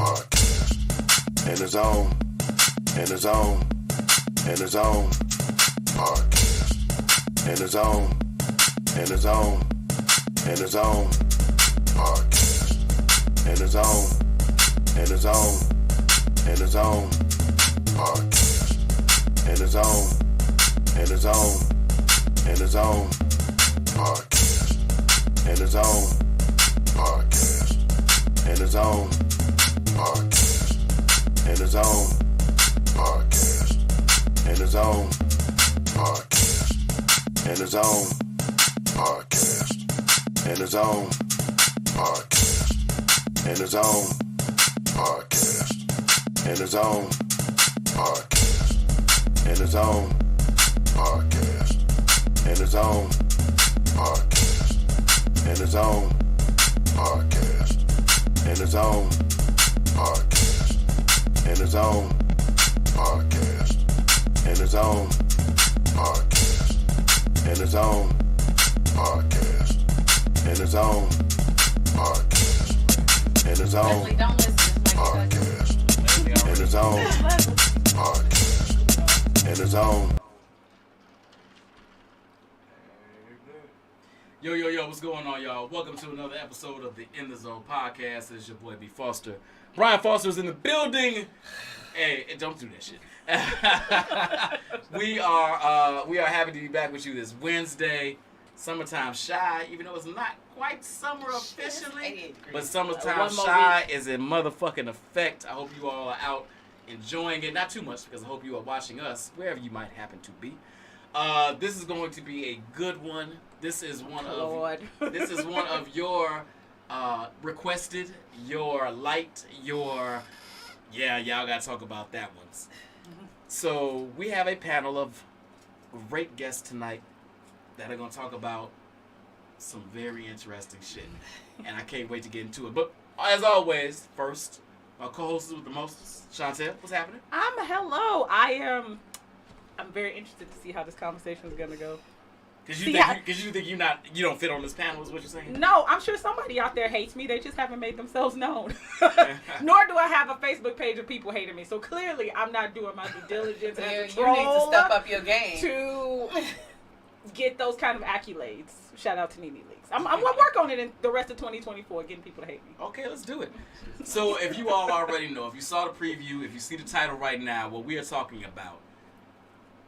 Podcast. In the zone. In the zone. In the zone. Podcast. In the zone. In the zone. In the zone. Podcast. In the zone. In the zone. In the zone. Podcast. In the zone. In the zone. In the zone. Podcast. In the zone. Podcast. In the zone. Podcast. In the zone. Podcast. In the zone. Podcast. In the zone. Podcast. In the zone. Podcast. In the zone. Podcast. In the zone. Podcast. In the zone. Podcast. In the zone. Podcast. In the zone. Podcast. In the zone. Podcast. In the zone. Podcast. In the zone. Podcast. In the zone. Podcast. In the zone. Podcast. In the zone. Podcast. In the zone. Podcast. In the zone. Yo, what's going on, y'all? Welcome to another episode of the In the Zone podcast. It's your boy B. Foster. Brian Foster's in the building. Hey, don't do that shit. We are happy to be back with you this Wednesday. Summertime shy, even though it's not quite summer officially, but summertime shy is in motherfucking effect. I hope you all are out enjoying it. Not too much, because I hope you are watching us wherever you might happen to be. This is going to be a good one. This is one of your requested, your liked, your y'all gotta talk about that ones. So we have a panel of great guests tonight that are gonna talk about some very interesting shit, and I can't wait to get into it. But as always, first, my co-host with the most, Chantel, what's happening? Hello. I'm very interested to see how this conversation is gonna go. Because you think you don't fit on this panel, is what you're saying? No, I'm sure somebody out there hates me. They just haven't made themselves known. Nor do I have a Facebook page of people hating me. So clearly, I'm not doing my due diligence as a troll. You need to step up your game to get those kind of accolades. Shout out to Nene Leaks. I'm gonna work on it in the rest of 2024, getting people to hate me. Okay, let's do it. So if you all already know, if you saw the preview, if you see the title right now, what we are talking about,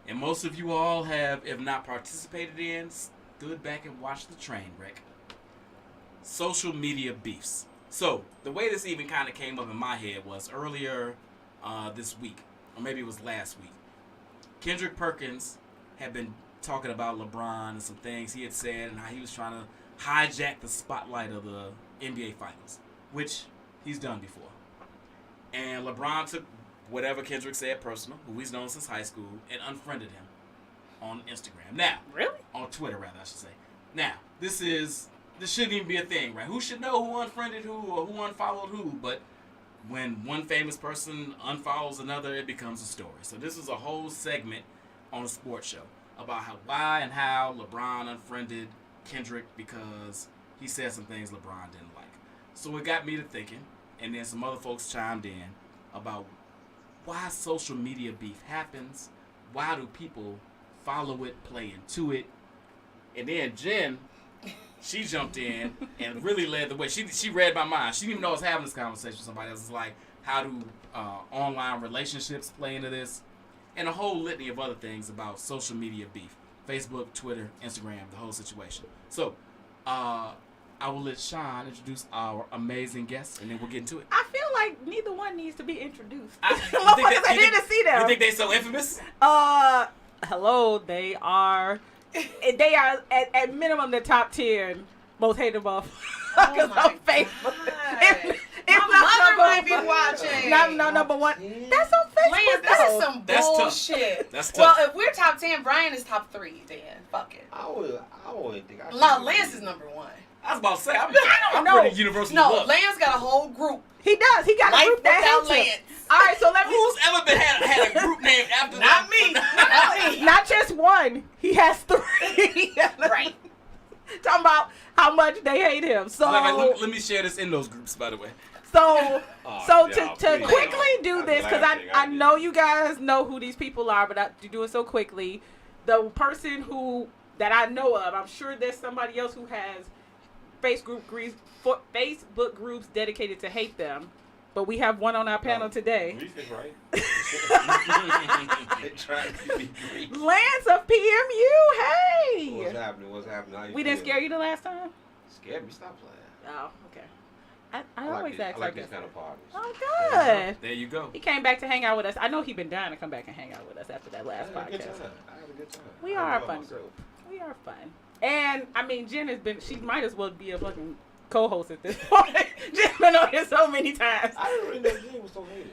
and most of you all have, if not participated in, stood back and watched the train wreck. Social media beefs. So, the way this even kind of came up in my head was earlier this week, or maybe it was last week. Kendrick Perkins had been talking about LeBron and some things he had said and how he was trying to hijack the spotlight of the NBA Finals, which he's done before. And LeBron took whatever Kendrick said personal, who he's known since high school, and unfriended him on Instagram. Now, really? On Twitter, rather, I should say. Now, this shouldn't even be a thing, right? Who should know who unfriended who or who unfollowed who? But when one famous person unfollows another, it becomes a story. So this is a whole segment on a sports show about why and how LeBron unfriended Kendrick because he said some things LeBron didn't like. So it got me to thinking, and then some other folks chimed in about why social media beef happens, why do people follow it, play into it, and then Jen, she jumped in and really led the way. She read my mind. She didn't even know I was having this conversation with somebody else. It's like, how do online relationships play into this, and a whole litany of other things about social media beef, Facebook, Twitter, Instagram, the whole situation. So, I will let Sean introduce our amazing guests, and then we'll get into it. I feel like neither one needs to be introduced. I need to see them. You think they're so infamous? Hello, they are at minimum the top 10 most hated motherfuckers on Facebook. My mother might be watching. Not number one. That's on Facebook. Lance, this is some bullshit. That's tough. Well, if we're top 10, Brian is top 3. Then fuck it. I would think. No, Lance is number 1. I was about to say, I'm know. pretty universally No, loved. Lance got a whole group. He does. He got a group that hates him. Lance. All right, so let me. Who's ever been had a group named after Not them? me. Not me. Not just one. He has 3. Right. Talking about how much they hate him. So let me share this in those groups, by the way. So yeah, to please. quickly do That's this, because laughing. I know you guys know who these people are, but to do it so quickly, the person that I know of, I'm sure there's somebody else who has Facebook groups dedicated to hate them, but we have one on our panel today. Grief is right. They tried to be grief. Lance of PMU, hey! What's happening? How you We didn't feel? scare you the last time? Scared me? Stop playing. Oh, okay. I always ask I like these kind of parties. Oh, good. There you go. He came back to hang out with us. I know he's been dying to come back and hang out with us after that last I had a good podcast. time. I had a good time. We I are a enjoyed fun myself. group. We are fun. And, I mean, Jen has been, she might as well be a fucking co-host at this point. Jen's been on here so many times. I didn't really know Jen was so hated.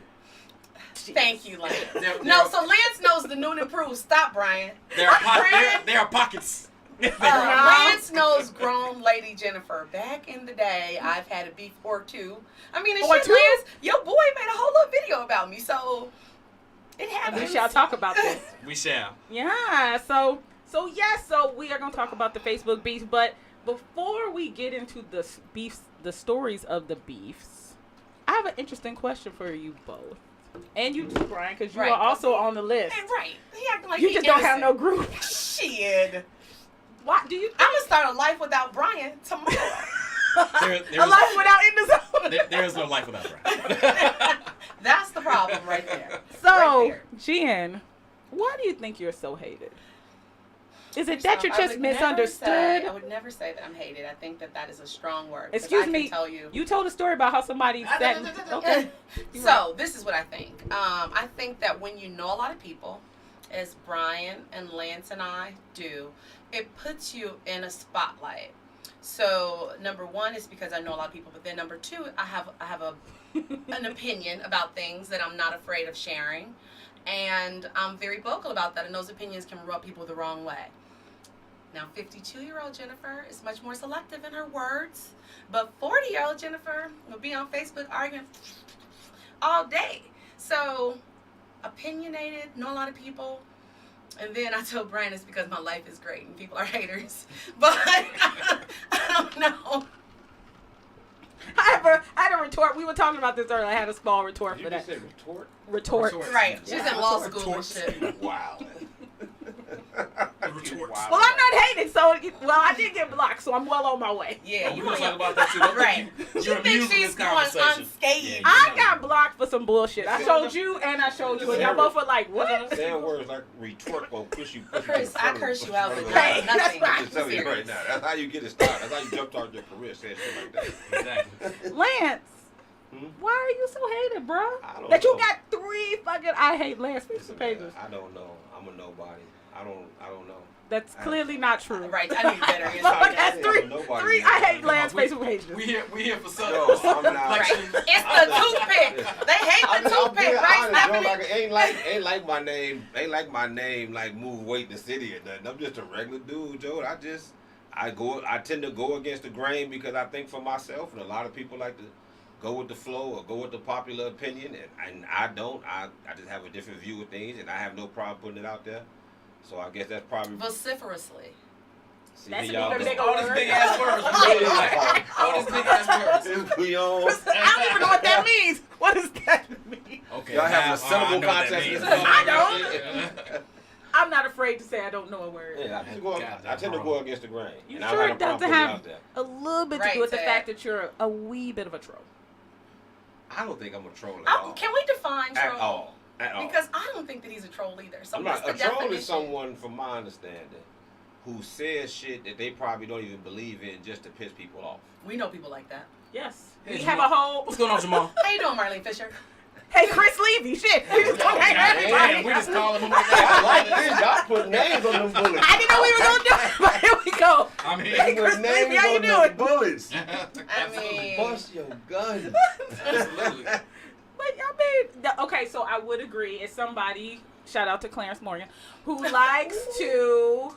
Thank you, Lance. There- No, so Lance knows the new and improved. Stop, Brian. There are pockets. Lance knows grown lady Jennifer. Back in the day, I've had a beef or two. I mean, Or shit, two? Lance, your boy made a whole little video about me, so it And happens. we shall talk about this. We shall. Yeah, so we are going to talk about the Facebook beef, but before we get into the beefs, the stories of the beefs, I have an interesting question for you both. And you too, Brian, because you Right. are also on the list. And right. He acting like You he just don't have no innocent. group. Shit. Why do you I'm going to start a life without Brian tomorrow. a life without in the zone? There is no life without Brian. That's the problem right there. So, Right there. Jen, why do you think you're so hated? Is it First that off, you're I just would never misunderstood? I would never say that I'm hated. I think that is a strong word. 'cause Excuse I can me. tell you. You told a story about how somebody sat. Okay. You're So this is what I think. I think that when you know a lot of people, as Brian and Lance and I do, it puts you in a spotlight. So number one is because I know a lot of people, but then number two, I have an opinion about things that I'm not afraid of sharing, and I'm very vocal about that. And those opinions can rub people the wrong way. Now, 52-year-old Jennifer is much more selective in her words, but 40-year-old Jennifer will be on Facebook arguing all day. So, opinionated, know a lot of people. And then I told Brian it's because my life is great and people are haters. But I don't know. I had a retort. We were talking about this earlier. I had a small retort Did for you just that. say retort? Retort. Retort. Right. She's Yeah. in law school and Retorts. shit. Wow. Retorts. Wow. Well, I'm not hated, so I did get blocked, so I'm well on my way. Yeah, We're you going to talk ain't. about that too. Don't Right. think She you're immune thinks from she's this going conversation. unscathed. Yeah, I got blocked for some bullshit. I showed you and I showed you, and y'all both were like, "What?" Saying words like retort will push you. Push Chris, you I curse you out, but Right. nothing. That's I'm just telling you right now. That's how you get it started. That's how you jump start your career, saying shit like that. Exactly. Lance, Hmm? why are you so hated, bro? I don't That you know. got 3 fucking I hate Lance Listen, Facebook man, pages. I don't know. I'm a nobody. I don't know. That's clearly not true. Right, I need better But Sorry, that's I'm three nobody, I man. hate Come Lance on, we- Facebook pages. We here for some No, I'm not. Right. reflection. It's the toothpick. They hate the toothpick, right, Stephanie? Like, ain't like my name like move weight in the city or nothing. I'm just a regular dude, Joe. I tend to go against the grain because I think for myself, and a lot of people like to go with the flow or go with the popular opinion, and I don't. I just have a different view of things, and I have no problem putting it out there. So I guess that's probably. Vociferously. See, That's y'all another go- big All these word. big ass words. All these big ass words. It's beyond. I don't even know what that means. What does that mean? Okay. Y'all have a now, syllable I know what that contest. means. I I'm not afraid to say I don't know a word. Yeah, I tend to go against the grain. You and I sure have a it doesn't problem putting it have out there. a little bit to Right, do with the Ted. fact that you're a wee bit of a troll? I don't think I'm a troll at all. Can we define troll? At all. At all. Because I don't think that he's a troll either. So I'm what's not. the A troll definition? is someone, from my understanding, who says shit that they probably don't even believe in just to piss people off. We know people like that. Yes. Hey, We Jamal. have a whole. What's going on, Jamal? How you doing, Marlene Fisher? Hey, Chris Levy. Shit. We just gonna hang Damn, everybody. we just calling him like I like that. this. Y'all put names on them bullets. I didn't know we were gonna do it, but here we go. I'm Hey, here. Chris Put names Levy, how you on them doing? bullets. I mean, Bust your gun. Absolutely. But I mean, okay, so I would agree. It's somebody, shout out to Clarence Morgan, who likes to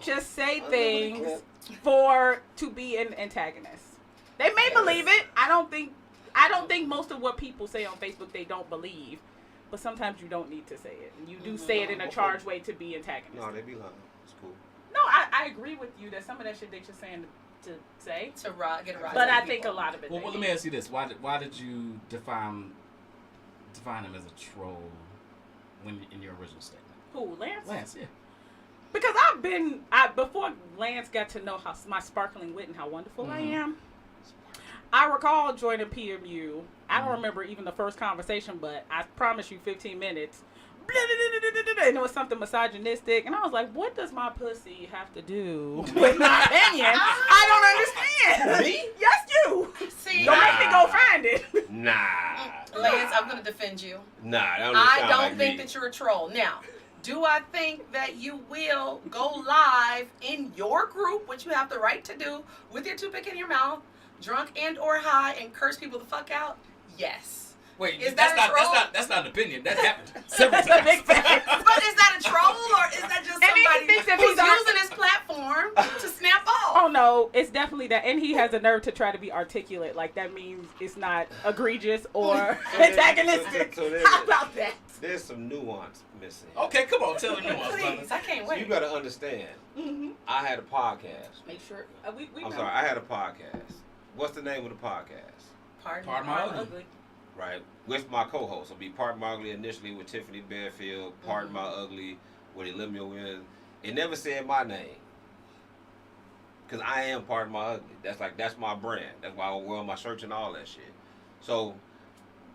just say things to be an antagonist. They may believe it. I don't think most of what people say on Facebook they don't believe. But sometimes you don't need to say it. And you do say it in a charged way to be antagonistic. No, they be lying. It's cool. No, I I agree with you that some of that shit they just saying to say. To get a rise. But I think a lot of it. Well, let me ask you this: Why did you define him as a troll when in your original statement? Who, Lance? Lance, yeah. Because before Lance got to know how my sparkling wit and how wonderful I am, I recall joining PMU. I don't remember even the first conversation, but I promise you 15 minutes. And it was something misogynistic. And I was like, what does my pussy have to do with my opinion? I don't understand. Me? Yes, you. See, Don't make me go find it. Nah. Lance, I'm going to defend you. Nah, that don't I sound don't like think me. that you're a troll. Now, do I think that you will go live in your group, which you have the right to do, with your toothpick in your mouth, drunk and or high, and curse people the fuck out? Yes. Wait, Is that's that a troll? that's not an opinion. That happened several That's a big times. fact. But is that a troll or is that just And then he somebody thinks if who's he's our- using his platform to snap off? Oh no, it's definitely that, and he has a nerve to try to be articulate. Like that means it's not egregious or antagonistic. so there's- How about that? There's some nuance missing. Okay, come on, tell the nuance, brother. Please, I can't So you wait. gotta understand. Mm-hmm. I had a podcast. Make sure we I'm know. sorry, I had a podcast. What's the name of the podcast? Pardon Pardon me. my Ugly. ugly. Right, with my co-host. It'll be Pardon My Ugly initially with Tiffany Bearfield. Pardon My Ugly with Elimio Win. It never said my name. Because I am Pardon My Ugly. That's my brand. That's why I wear my shirts and all that shit. So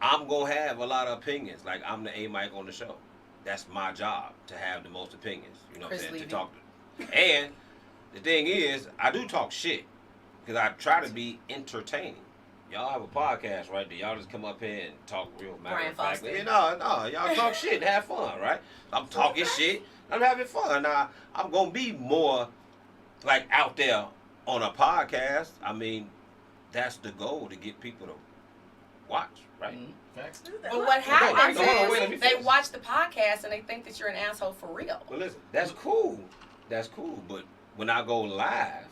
I'm going to have a lot of opinions. Like I'm the A-Mike on the show. That's my job, to have the most opinions. You know what I'm Chris saying? Levy. To talk to. And the thing is, I do talk shit. Because I try to be entertaining. Y'all have a podcast, right? Do y'all just come up here and talk real matter Brian of fact? Foster. No, y'all talk shit and have fun, right? I'm talking shit, I'm having fun. Now, I'm going to be more, like, out there on a podcast. I mean, that's the goal, to get people to watch, right? Facts. But what happens hold on, wait, let me is they finish. watch the podcast and they think that you're an asshole for real. Well, listen, that's cool. That's cool. But when I go live,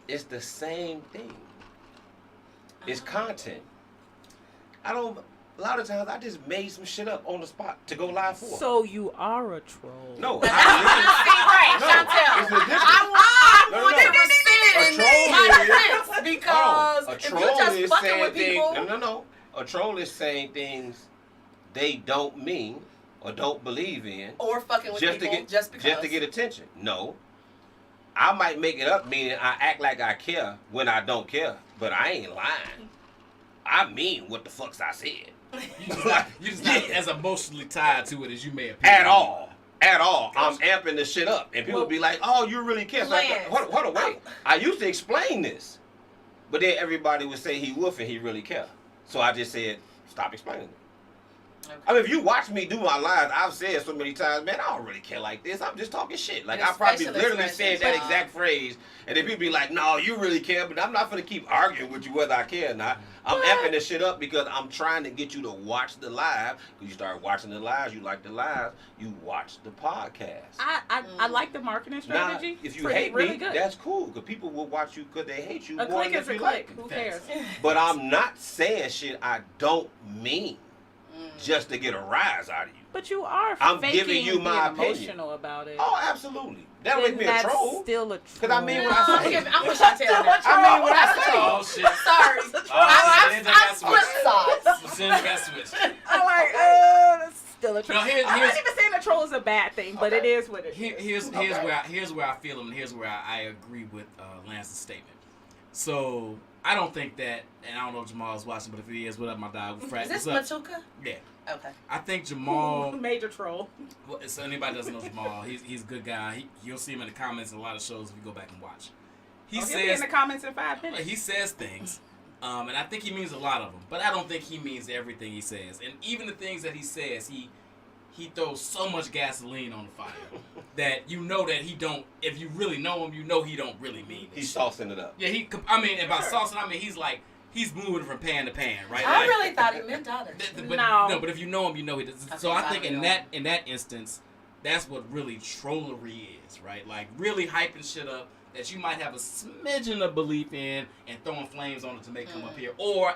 it's the same thing. It's content. A lot of times I just made some shit up on the spot to go live for. So you are a troll. No, See, No, right, Chantel. it's a difference. I No, want no, you to A rescind troll my is- defense because a if troll you're just is fucking saying with people, things. No. A troll is saying things they don't mean or don't believe in or fucking with just people to get just because. just to get attention. No, I might make it up, meaning I act like I care when I don't care, but I ain't lying. I mean what the fuck's I said. You just not as emotionally tied to it as you may appear. At all. I'm amping the shit up. And people be like, oh, you really care. So Lance. hold on, wait. I used to explain this. But then everybody would say he woof and he really care. So I just said, stop explaining it. Okay. I mean, if you watch me do my lives, I've said so many times, man, I don't really care like this. I'm just talking shit. Like, I probably Especially literally when said it's that your exact phrase. And then people be like, no, you really care. But I'm not going to keep arguing with you whether I care or not. I'm amping this shit up because I'm trying to get you to watch the live. Because you start watching the lives, you like the lives, you watch the podcast. I like the marketing Now, strategy. if you Pretty- hate really me, good. that's cool. Because people will watch you because they hate you A more click than is if a you click. like me. Who cares? But I'm not saying shit I don't mean just to get a rise out of you. But you are I'm faking giving you being my opinion. emotional about it. Oh, absolutely. That make Then me a that's troll. Still a troll. Because I mean No, what I say. I'm with Chantel now. I mean what I say. Oh shit. Sorry. I split sides. Sin got switched. I'm like, that's still a troll. No, here's- I'm not even saying a troll is a bad thing, but it is what it is. Here's where I feel him, and here's where I agree with Lance's statement. So I don't think that, and I don't know if Jamal is watching, but if he is, what up, my dog? Is this What's up? Matuka? Yeah. Okay. I think Jamal. Major troll. Well, so anybody doesn't know Jamal, he's a good guy. You'll see him in the comments in a lot of shows if you go back and watch. He He'll be in says the comments in 5 minutes. he says things, and I think he means a lot of them. But I don't think he means everything he says. And even the things that he says, he throws so much gasoline on the fire that you know that he don't. If you really know him, you know he don't really mean it. He's saucing it up. Yeah, and by saucing, I mean he's moving from pan to pan, right? I Like, really thought he meant dollars. But if you know him, you know he does. So I think in that instance, that's what really trollery is, right? Like really hyping shit up that you might have a smidgen of belief in and throwing flames on it to make come up here, or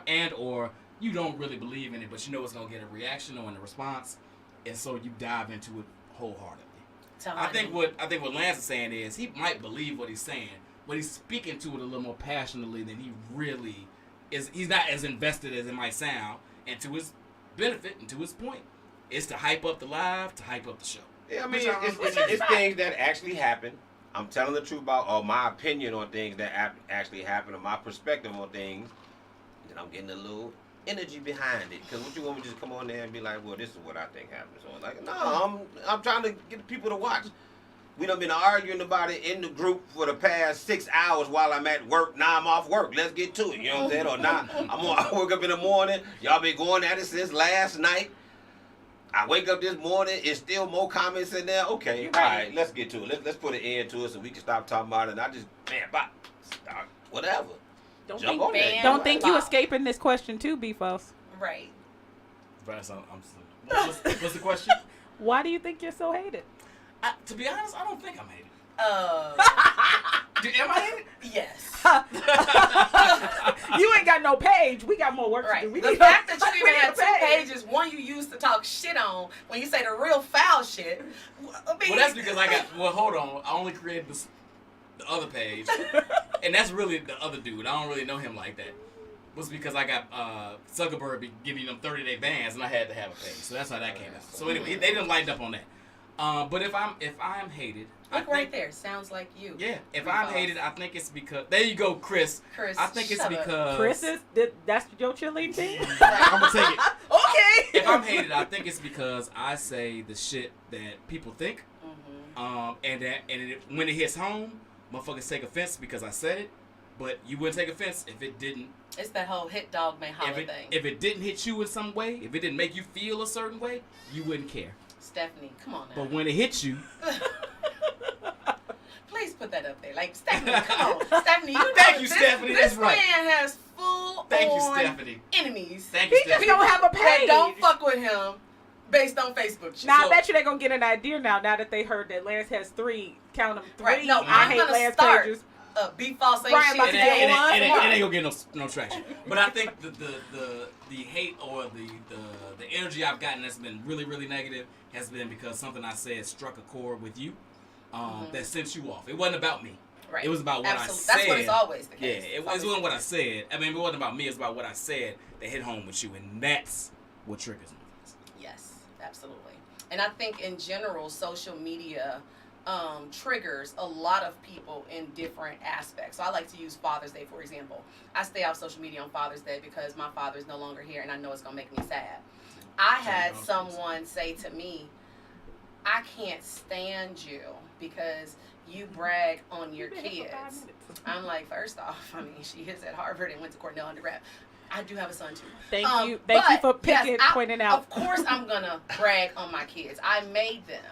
you don't really believe in it, but you know it's gonna get a reaction or a response, and so you dive into it wholeheartedly. I think what Lance is saying is he might believe what he's saying, but he's speaking to it a little more passionately than he really is. He's not as invested as it might sound, and to his benefit and to his point, is to hype up the live, to hype up the show. Yeah, I mean, it's things that actually happen. I'm telling the truth about my opinion on things that actually happen, or my perspective on things, and I'm getting a little energy behind it. Because what you want me to just come on there and be like, well, this is what I think happened. So I'm like, no, I'm trying to get people to watch. We done been arguing about it in the group for the past 6 hours while I'm at work. Now I'm off work. Let's get to it. You know what I'm saying? Or now I wake up in the morning. Y'all been going at it since last night. I wake up this morning. It's still more comments in there. Okay, all right, let's get to it. Let's put an end to it so we can stop talking about it. And I just, start whatever. Don't think you escaping this question too, B-False. Right. What's the question? Why do you think you're so hated? To be honest, I don't think I'm hated. Am I hated? Yes. You ain't got no page. We got more work to do. The fact that you even had 2 pages, one you used to talk shit on when you say the real foul shit. Well, that's because hold on. I only created the other page, and that's really the other dude. I don't really know him like that. It was because I got Zuckerberg giving them 30-day bans, and I had to have a page. So that's how that came out. So anyway, they didn't light up on that. But if I'm hated, look right there. Sounds like you. Yeah. If I'm hated, I think it's because there you go, Chris. I think it's because Chris that's your cheerleading team. I'm gonna take it. Okay. If I'm hated, I think it's because I say the shit that people think, when it hits home, motherfuckers take offense because I said it. But you wouldn't take offense if it didn't. It's that whole hit dog may holler thing. If it didn't hit you in some way, if it didn't make you feel a certain way, you wouldn't care. Stephanie, come on now. But when it hits you... Please put that up there. Like, Stephanie, come on. Stephanie, you know Thank you, Stephanie. That's right. This man has enemies. Thank you, He just don't have a page. That don't fuck with him based on Facebook shit. Now, I bet you they're going to get an idea now that they heard that Lance has 3, count them 3. Right. No, I hate Lance pages. B-False ain't Brian shit. It ain't gonna get no traction. But I think the hate or the energy I've gotten that's been really, really negative has been because something I said struck a chord with you that sent you off. It wasn't about me. Right. It was about what I said. That's what it's always the case. Yeah, it wasn't what I said. I mean, it wasn't about me. It was about what I said that hit home with you, and that's what triggers me. Yes, absolutely. And I think in general, social media triggers a lot of people in different aspects. So I like to use Father's Day, for example. I stay off social media on Father's Day because my father's no longer here and I know it's going to make me sad. I had someone say to me, I can't stand you because you brag on your kids. I'm like, first off, I mean, she is at Harvard and went to Cornell undergrad. I do have a son too. Thank you for pointing out. Of course I'm going to brag on my kids. I made them.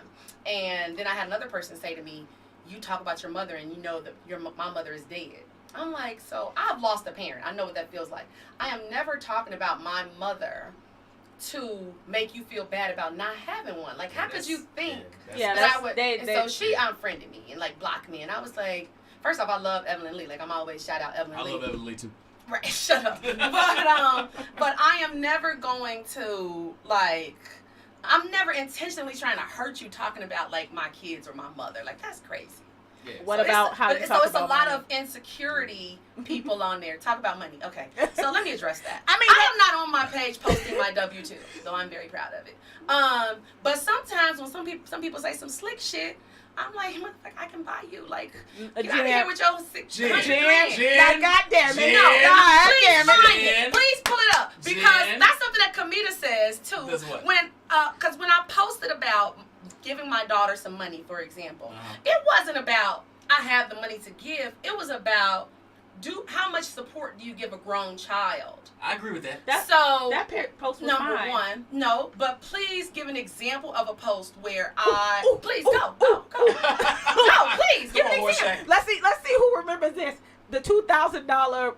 And then I had another person say to me, you talk about your mother and you know that my mother is dead. I'm like, so I've lost a parent. I know what that feels like. I am never talking about my mother to make you feel bad about not having one. Like, how could you think that I would? So she unfriended me and like blocked me. And I was like, first off, I love Evelyn Lee. Like, I'm always shout out Evelyn Lee. I love Evelyn Lee too. Right, shut up. But I am never going to I'm never intentionally trying to hurt you talking about like my kids or my mother. Like, that's crazy. Yeah. What about how you talk about So it's a lot money? of insecurity people on there. Talk about money. Okay. So let me address that. I mean, I am not on my page posting my W-2, though I'm very proud of it. But sometimes when some people say some slick shit, I'm like, I can buy you. Like, get out of here with your Jen. God damn it. No, please pull it up. Because that's something that Kamita says, too. That's what? Because when I posted about giving my daughter some money, for example, it wasn't about I have the money to give. It was about how much support do you give a grown child? I agree with that. That post was number fine. one. No, but please give an example of a post where please go, please give an example. Let's see who remembers this. The $2,000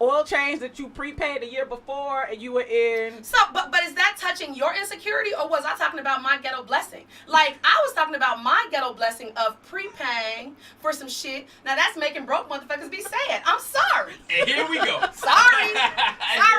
oil change that you prepaid the year before and you were in. So, but is that touching your insecurity or was I talking about my ghetto blessing? Like, I was talking about my ghetto blessing of prepaying for some shit. Now, that's making broke motherfuckers be sad. I'm sorry. And here we go. Sorry.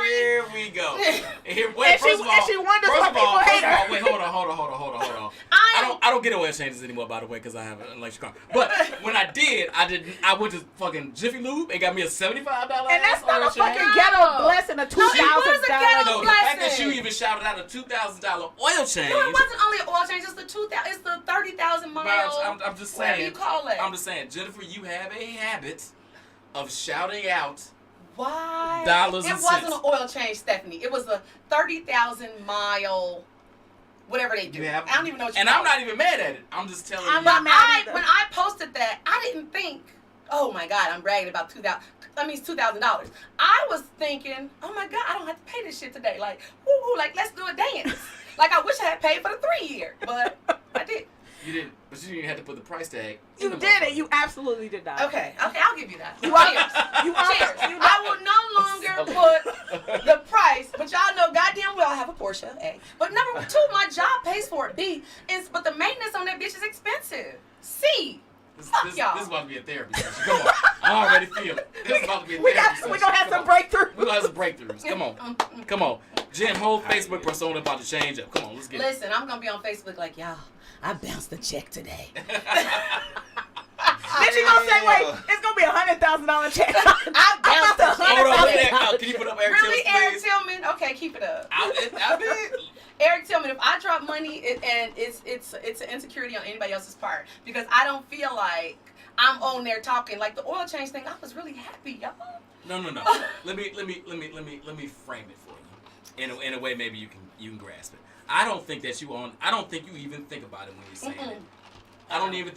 Here we go. And she wonders why people hate her. Wait, hold on. I don't get oil changes anymore, by the way, because I have an electric car. But when I did, I went to fucking Jiffy Lube and got me a $75 And that's oil not a fucking change. ghetto blessing, a $2,000. No, the fact that you even shouted out a $2,000 oil change. No, it wasn't only an oil change. It's the 2,000. It's the 30,000 miles. I'm just whatever saying. you call it. I'm just saying, Jennifer, you have a habit of shouting out. Why? Dollars and It wasn't cents. an oil change, Stephanie. It was a 30,000 mile, whatever they do. You have, I don't even know what you and call I'm not even mad at it. I'm just telling I'm you. not mad either. When I posted that, I didn't think, oh my God, I'm bragging about $2,000. It's $2,000. I was thinking, oh my God, I don't have to pay this shit today. Like, woo, like let's do a dance. Like I wish I had paid for the 3-year, but I did. You didn't, but you didn't have to put the price tag. You did it. You absolutely did not. Okay, I'll give you that. You are. Cheers. You are. Cheers. You I will no longer put the price, but y'all know goddamn well I have a Porsche, A. But number 2, my job pays for it. B, but the maintenance on that bitch is expensive. C, fuck y'all. This is about to be a therapy session. Come on. I already feel it. This is about to be a therapy session. We're gonna have some Come on. breakthroughs. We're gonna have some breakthroughs. Come on. Come on. Jen, whole Facebook persona about to change up. Come on, let's get it. Listen, I'm gonna be on Facebook like, y'all, I bounced the check today. Then she gonna say, wait, it's gonna be $100,000 check. I bounced the Hold on, look at $100,000. that. Can you put up Eric Really, Tillman, Eric please? Tillman? Okay, keep it up. I mean, Eric Tillman, if I drop money and it's an insecurity on anybody else's part because I don't feel like I'm on there talking like the oil change thing. I was really happy, y'all. no. Let me frame it for you in a way maybe you can grasp it. I don't think you even think about it when you're saying it. I don't even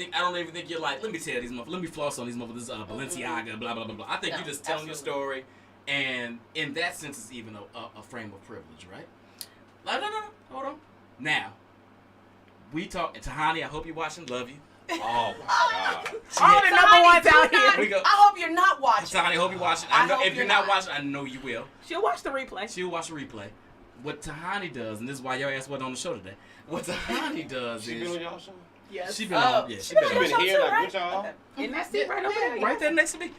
think you're like, let me tell these motherfuckers, let me floss on these motherfuckers, this Balenciaga, blah blah blah blah. I think No, you're just telling absolutely. your story, and in that sense, it's even a frame of privilege, right? Like, no, hold on. Now, we talk, and Tahani, I hope you're watching. Love you. Oh my God. All the number ones out here. We go. I hope you're not watching. Tahani, I hope you're watching. I I know hope if you're you're not not. watching, I know you will. She'll watch the replay. She'll watch the replay. What Tahani does, and this is why your ass wasn't on the show today. What Tahani does She is been on y'all show? Yes. she been on, yeah, she been She on. been here like with y'all? And that's it right over there. right there next to me.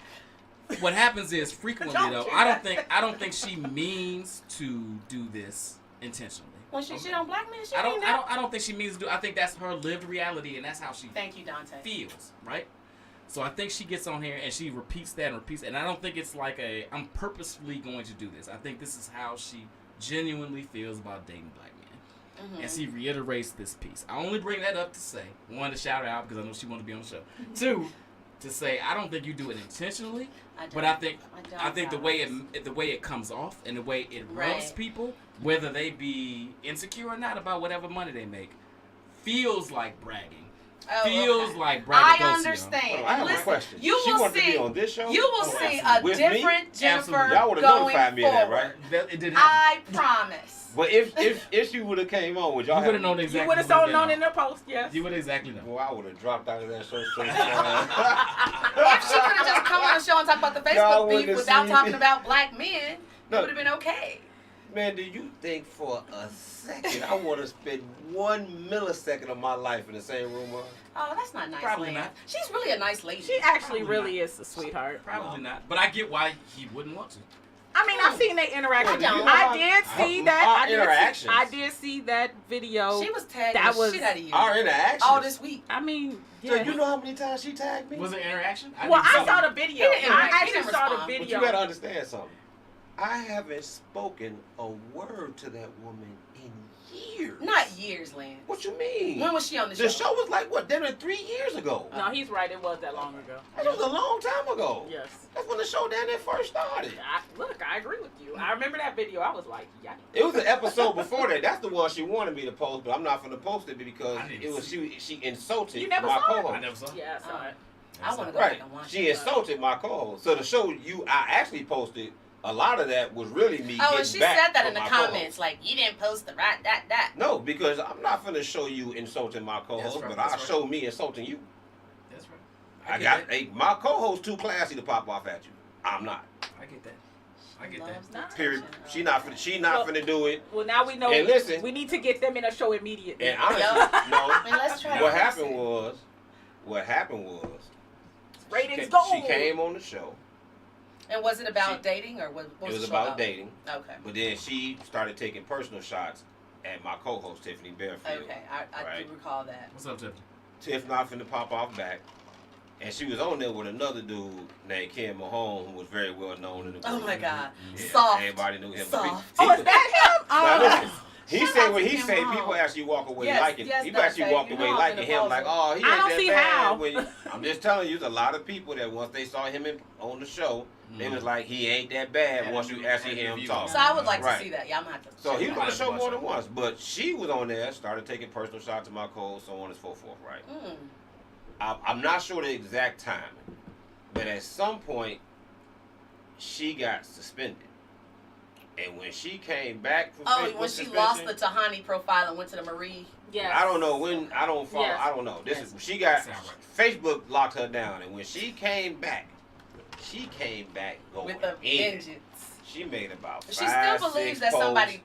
What happens is frequently Don't though, do I that. don't think she means to do this intentionally. When she shit on black men, she I ain't that. don't think she means to do. I think that's her lived reality, and that's how she Thank you, Dante. feels, right? So I think she gets on here and she repeats that and repeats, and I don't think it's like I'm purposefully going to do this. I think this is how she genuinely feels about dating black men. Mm-hmm. And she reiterates this piece. I only bring that up to say, one, to shout her out because I know she wanted to be on the show. Two, to say I don't think you do it intentionally, but I think the way it comes off and the way it rubs Right. people, whether they be insecure or not about whatever money they make, feels like bragging. Feels like braggadocio. I understand. Hold on, I have Listen, a question. You She will wanted to see. be on this show? You will see a With me? different Jennifer Absolutely. Y'all would have going notified me of that, right? forward. It did happen. I promise. But if she would have came on, would y'all You would have have known exactly. You would have what so known did. in the post, yes. You would exactly know. Well, I would have dropped out of that show so If she could have just come on the show and talked about the Y'all Facebook wouldn't beef have without seen talking me. about black men, it No. would have been okay. Man, do you think for a second I want to spend 1 millisecond of my life in the same room with her? Oh, that's not nice. Probably Lance. not. She's really a nice lady. She actually Probably really is a sweetheart. Probably not. But I get why he wouldn't want to. I mean, I've seen their interaction. I don't. I did see that. Our interactions. I did see that video. She was tagging That the was shit out of you Our interactions. all this week. I mean, So yeah. you know how many times she tagged me? Was it interaction? Well, didn't I see saw it. the video. He didn't I interact. He actually didn't saw the respond. But video. you gotta understand something. I haven't spoken a word to that woman in years. Not years, Lance. What you mean? When was she on the show? The show was like, what, damn near 3 years ago. No, he's right. It was that long ago. That was a long time ago. Yes. That's when the show down there first started. Look, I agree with you. I remember that video. I was like, yeah. It was an episode before that. That's the one she wanted me to post, but I'm not gonna post it because I didn't it was see she insulted You never my saw it? co-host. I never saw it. Yeah, I saw it. I want to go Right. back and watch She it. insulted my co-host. So the show I actually posted, a lot of that was really me Oh, getting and she back said that for in the my comments, co-host. like, you didn't post the right, that. No, because I'm not gonna show you insulting my co-host, That's right, but that's I'll right. show me insulting you. That's right. I get got that. my co-host too classy to pop off at you. I'm not. I get that. I get that. Loves the Nah. Period. attention. She not finna do it. Well, now we know. And listen- we need to get them in a show immediately. And honestly, I no. mean, let's try What to happened fix was Ratings she gold. came on the show. it. And was it about She- dating or what It was was the show about dating. Okay. But then she started taking personal shots and my co-host Tiffany Bearfield. Okay, I right? do recall that. What's up, Tiffany? Tiff not finna pop off back. And she was on there with another dude named Ken Mahone, who was very well known in the group. Oh my God. Yeah, Soft. everybody knew him. Soft. Oh, is that him? Now, listen, he Shout said out when to he Ken said Mahone. people actually walk away Yes, liking. yes, People actually Dante, walked you away know I'm liking in the him. Like, closet. oh, he I ain't don't that see bad. how. When I'm just telling you, there's a lot of people that once they saw him on the show, they was like, he ain't that bad. Yeah, once you actually hear him talk. So I would like Right. to see that. Yeah, I'm gonna have to. So he check was on it the show more than once, but she was on there, started taking personal shots at my code, so on and so forth, right? I'm not sure the exact timing, but at some point, she got suspended. And when she came back from Oh, Facebook when she suspension, lost the Tahani profile and went to the Marie. Yes. I don't know when. I don't follow. Yes. I don't know. This Yes. is she got Sound right. Facebook locked her down, and when she came back going With the in. vengeance. She made about She five, still believes 6 that posts. somebody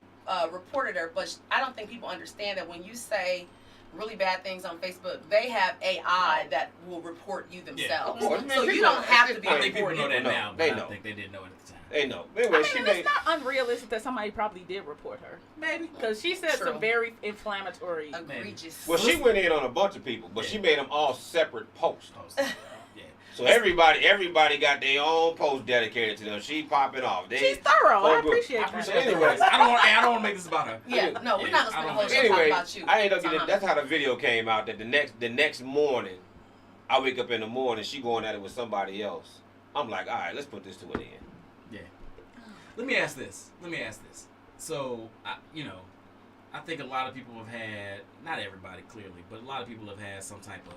reported her, but I don't think people understand that when you say really bad things on Facebook, they have AI that will report you themselves. Of course. Man, So you people- don't have to be I think people reported. know that know. now, but They I know. don't think they didn't know it at the time. They know. Anyway, I she mean, made. it's not unrealistic that somebody probably did report her. Maybe. Because she said True. some very inflammatory. Egregious. Well, she went in on a bunch of people, but she made them all separate posts. Post. Yeah. So everybody got their own post dedicated to them. She popping off. She's thorough. I Oh, good. appreciate I that. appreciate Anyways. that. I don't want to make this about her. Yeah, no, we're not gonna spend a whole show talking Anyway, about you. I ended up getting. Tahani. That's how the video came out. That the next morning, I wake up in the morning. She going at it with somebody else. I'm like, all right, let's put this to an end. Yeah. Let me ask this. So, I think a lot of people have had, not everybody clearly, but a lot of people have had some type of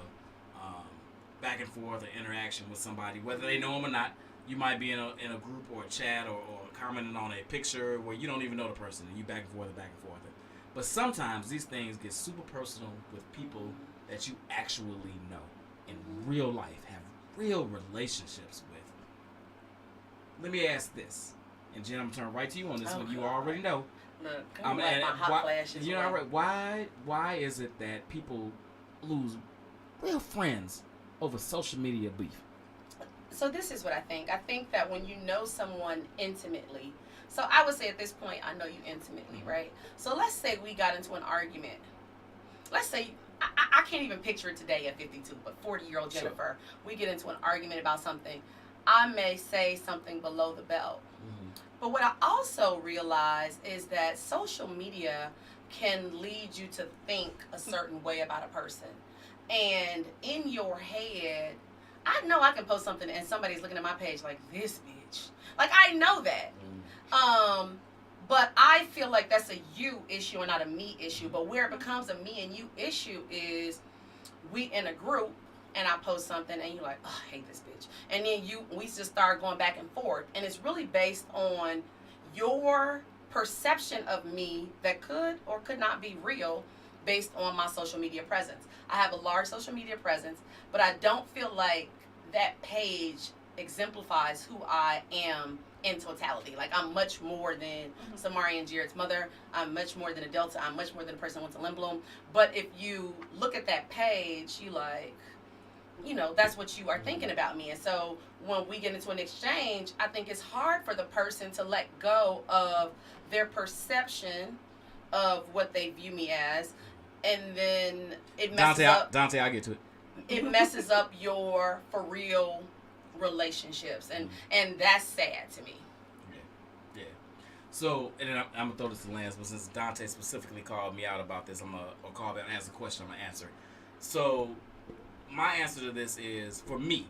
back and forth or interaction with somebody, whether they know them or not. You might be in a group or a chat or commenting on a picture where you don't even know the person and you back and forth. But sometimes these things get super personal with people that you actually know in real life, have real relationships with. Let me ask this, and Jen, I'm gonna turn right to you on this one. You already know. Look, I'm like my hot flashes. You know, why is it that people lose real friends over social media beef? So this is what I think. I think that when you know someone intimately, so I would say at this point, I know you intimately, right? So let's say we got into an argument. Let's say, I can't even picture it today at 52, but 40-year-old Jennifer, we get into an argument about something. I may say something below the belt. But what I also realize is that social media can lead you to think a certain way about a person. And in your head, I know I can post something and somebody's looking at my page like, this bitch. Like, I know that. But I feel like that's a you issue and not a me issue. But where it becomes a me and you issue is we in a group and I post something and you're like, oh, I hate this bitch. And then we just start going back and forth. And it's really based on your perception of me that could or could not be real based on my social media presence. I have a large social media presence, but I don't feel like that page exemplifies who I am in totality. Like, I'm much more than Samari and Jared's mother. I'm much more than a Delta. I'm much more than a person who went to Lindblom. But if you look at that page, you like, that's what you are thinking about me. And so when we get into an exchange, I think it's hard for the person to let go of their perception of what they view me as. And then it messes up. Dante, I'll get to it. It messes up your for real relationships, and that's sad to me. Yeah. So, and then I'm gonna throw this to Lance, but since Dante specifically called me out about this, or called me out and asked a question, I'm gonna answer. So, my answer to this is, for me,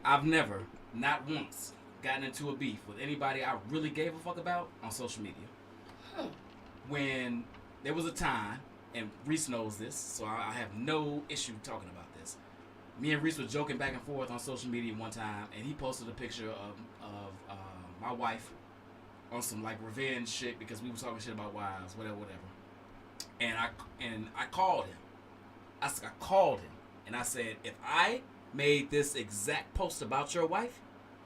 I've never, not once, gotten into a beef with anybody I really gave a fuck about on social media. When there was a time, and Reese knows this, so I have no issue talking about this. Me and Reese were joking back and forth on social media one time, and he posted a picture of my wife on some like revenge shit because we were talking shit about wives, whatever. And I called him. I called him, and I said, if I made this exact post about your wife,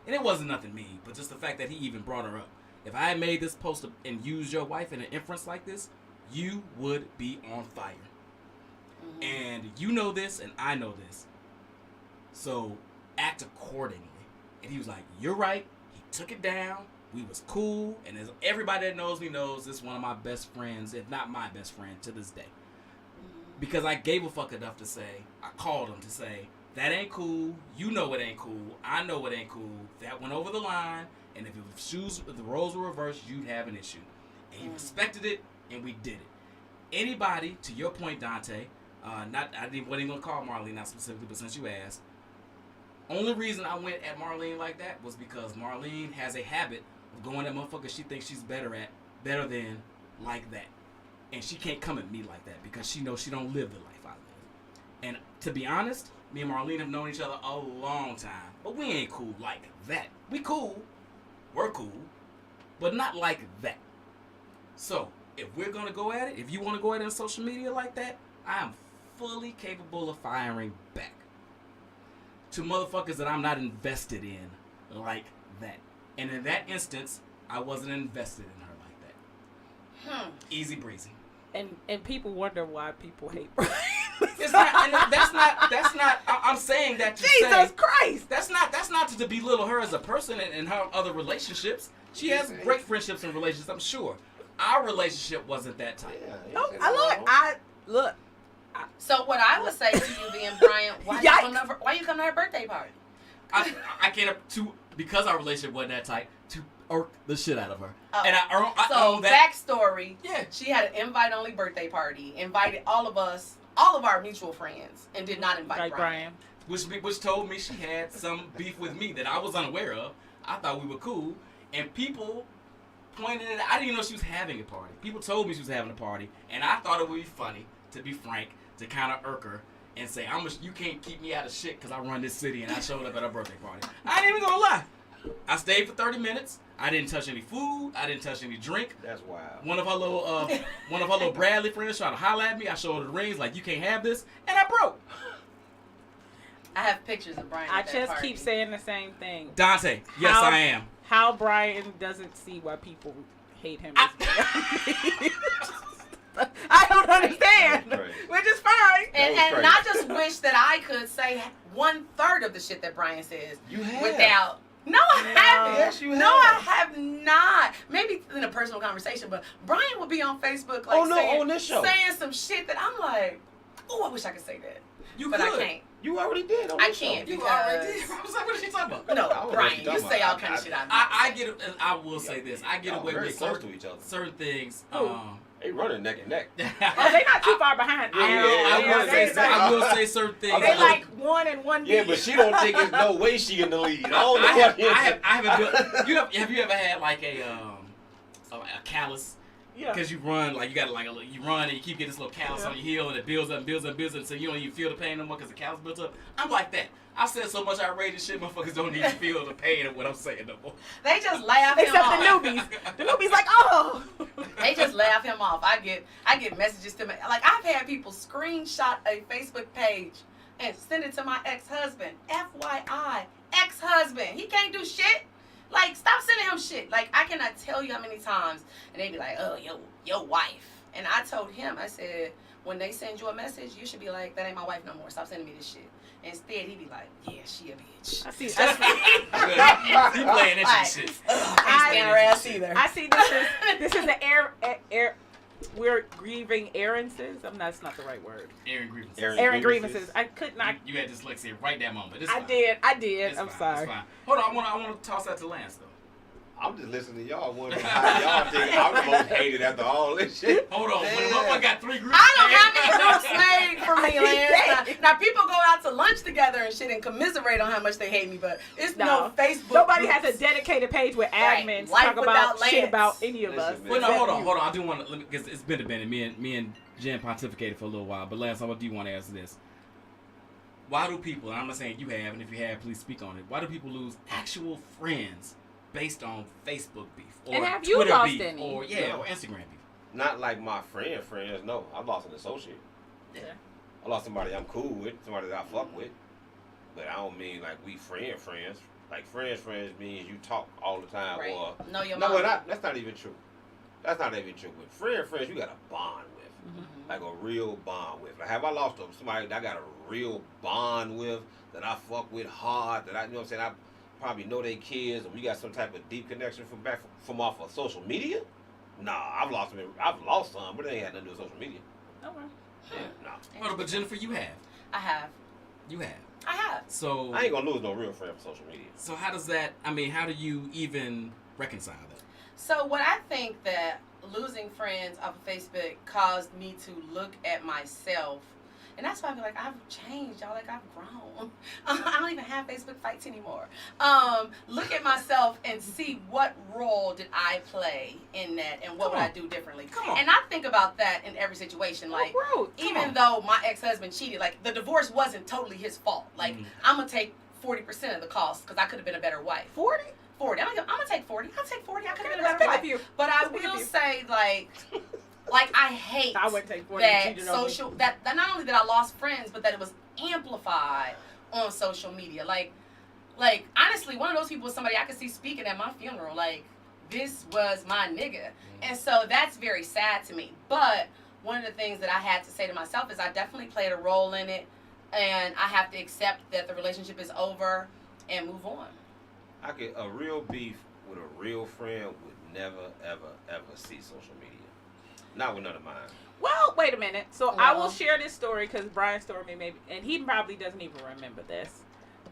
and it wasn't nothing mean, but just the fact that he even brought her up. If I had made this post and used your wife in an inference like this, you would be on fire. And you know this, and I know this. So act accordingly. And he was like, you're right. He took it down. We was cool, and as everybody that knows me knows, this is one of my best friends, if not my best friend, to this day. Because I gave a fuck enough to say, I called him to say, that ain't cool. You know it ain't cool. I know it ain't cool. That went over the line, and if the roles were reversed, you'd have an issue. And he respected it, and we did it. Anybody, to your point, Dante, wasn't even gonna call Marlene not specifically, but since you asked, only reason I went at Marlene like that was because Marlene has a habit of going at motherfuckers she thinks she's better than, like that. And she can't come at me like that because she knows she don't live the life I live. And to be honest, me and Marlene have known each other a long time, but we ain't cool like that. We cool, we're cool, but not like that. So if we're gonna go at it, if you want to go at it on social media like that, I am fully capable of firing back to motherfuckers that I'm not invested in like that. And in that instance, I wasn't invested in her like that. Easy breezy. And people wonder why people hate Brian. It's not, and that's not. I'm saying that to Jesus say, Christ. That's not to belittle her as a person and her other relationships. She has great friendships and relationships, I'm sure. Our relationship wasn't that tight. No, look. So what I would say to you then, Brian, why you come to her birthday party? I can't because our relationship wasn't that tight to irk the shit out of her. Oh. And I own that. Backstory. Yeah. She had an invite-only birthday party. Invited all of our mutual friends, and did not invite Brian. Which told me she had some beef with me that I was unaware of. I thought we were cool, and people pointed it out. I didn't even know she was having a party. People told me she was having a party, and I thought it would be funny, to be frank, to kind of irk her and say, you can't keep me out of shit because I run this city and I showed up at her birthday party. I ain't even gonna lie. I stayed for 30 minutes. I didn't touch any food. I didn't touch any drink. That's wild. One of her little Bradley friends tried to holler at me. I showed her the rings like, you can't have this, and I broke. I have pictures of Brian. I just keep saying the same thing. Dante, yes, I am. How Brian doesn't see why people hate him. I don't understand. Which is fine. And I just wish that I could say 1/3 of the shit that Brian says. You have. Without. No, I haven't. Yes, you have. No, I have not. Maybe in a personal conversation, but Brian would be on Facebook on this show saying some shit that I'm like, oh, I wish I could say that. But I can't. You already did. I can't. You already did. I was like, what are you talking about? No, Brian, you say all kind of shit. I get it. I will say this. I get away with close to each other. certain things. They running neck and neck. Oh, they not too far behind. I will say certain things. They like 1 and 1. Yeah, but she don't think there's no way she in the lead. I haven't. Have you ever had like a callus? Yeah. Because you run like you run and you keep getting this little callus on your heel and it builds up and builds up and builds up, so you don't even feel the pain no more because the callus built up. I'm like that. I said so much outrageous shit, motherfuckers don't even feel the pain of what I'm saying no more. They just laugh him off. Except the newbies. The newbies like, oh. They just laugh him off. I get messages to me. Like, I've had people screenshot a Facebook page and send it to my ex-husband. FYI, ex-husband. He can't do shit. Like, stop sending him shit. Like, I cannot tell you how many times. And they be like, oh, your wife. And I told him, I said, when they send you a message, you should be like, that ain't my wife no more. Stop sending me this shit. Instead, he be like, yeah, she a bitch. I see. He playing that shit. I can't stand her ass either. I see this is an we're grieving errances. That's not the right word. Airing grievances. Airing grievances. I could not. You had dyslexia right that moment. I did. I'm sorry. It's fine. Hold on. I want to toss that to Lance though. I'm just listening to y'all wondering how y'all think I'm the most hated after all this shit. Hold on. When a motherfucker got 3 groups. I don't have any groups made for me, Lance. Now, people go out to lunch together and shit and commiserate on how much they hate me, but it's no Facebook. Nobody groups. has a dedicated page where admins Life talk about without shit Lance. about any of us. Listen, Well, no, hold on. I do want to, because it's been a minute. Me and Jen pontificated for a little while, but Lance, what do you want to ask this? Why do people, and I'm not saying you have, and if you have, please speak on it. Why do people lose actual friends based on Facebook beef or And have you Twitter lost beef any? or or Instagram beef? Not like my friends. No, I lost an associate. Yeah. I lost somebody I'm cool with, somebody that I fuck with. But I don't mean like we friends. Like friends means you talk all the time. Right. Or Know your no, mom. that's not even true. That's not even true. With friends, you got a bond with. Mm-hmm. Like a real bond with. Like, have I lost somebody that I got a real bond with, that I fuck with hard, that I, you know what I'm saying, probably know their kids, and we got some type of deep connection from off of social media. Nah, I've lost some, but it ain't had nothing to do with social media. Okay. Yeah, nah. Well, but Jennifer, you have. I have. You have. I have. So I ain't gonna lose no real friend from social media. So how does that? I mean, how do you even reconcile that? So what I think that losing friends off of Facebook caused me to look at myself. And that's why I feel like I've changed, y'all. Like, I've grown. I don't even have Facebook fights anymore. Look at myself and see what role did I play in that and what would I do differently. Come on. And I think about that in every situation. Like, even though my ex-husband cheated, like, the divorce wasn't totally his fault. Like, I'm going to take 40% of the cost because I could have been a better wife. 40. I'm going to take 40. I'll take 40. I could have been a better wife. But I will say, like... Like, I hate that social, that not only that I lost friends, but that it was amplified on social media. Like, honestly, one of those people was somebody I could see speaking at my funeral. Like, this was my nigga. And so that's very sad to me. But one of the things that I had to say to myself is I definitely played a role in it. And I have to accept that the relationship is over and move on. A real beef with a real friend would never, ever, ever see social media. Not with none of mine. Well, wait a minute. So I will share this story because Brian told me maybe, and he probably doesn't even remember this.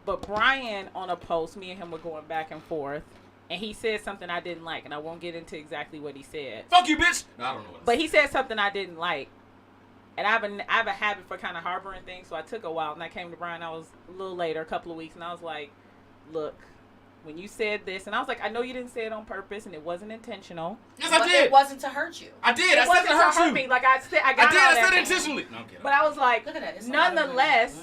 But Brian, on a post, me and him were going back and forth, and he said something I didn't like, and I won't get into exactly what he said. Fuck you, bitch! No, I don't know what. But he said something I didn't like, and I have a habit for kind of harboring things, so I took a while, and I came to Brian. I was a little later, a couple of weeks, and I was like, look. When you said this, and I was like, I know you didn't say it on purpose, and it wasn't intentional. Yes, I did. It wasn't to hurt you. I did. I said it to hurt me. Like I said, I said it intentionally. No, I'm kidding. But I was like, look at that. Nonetheless,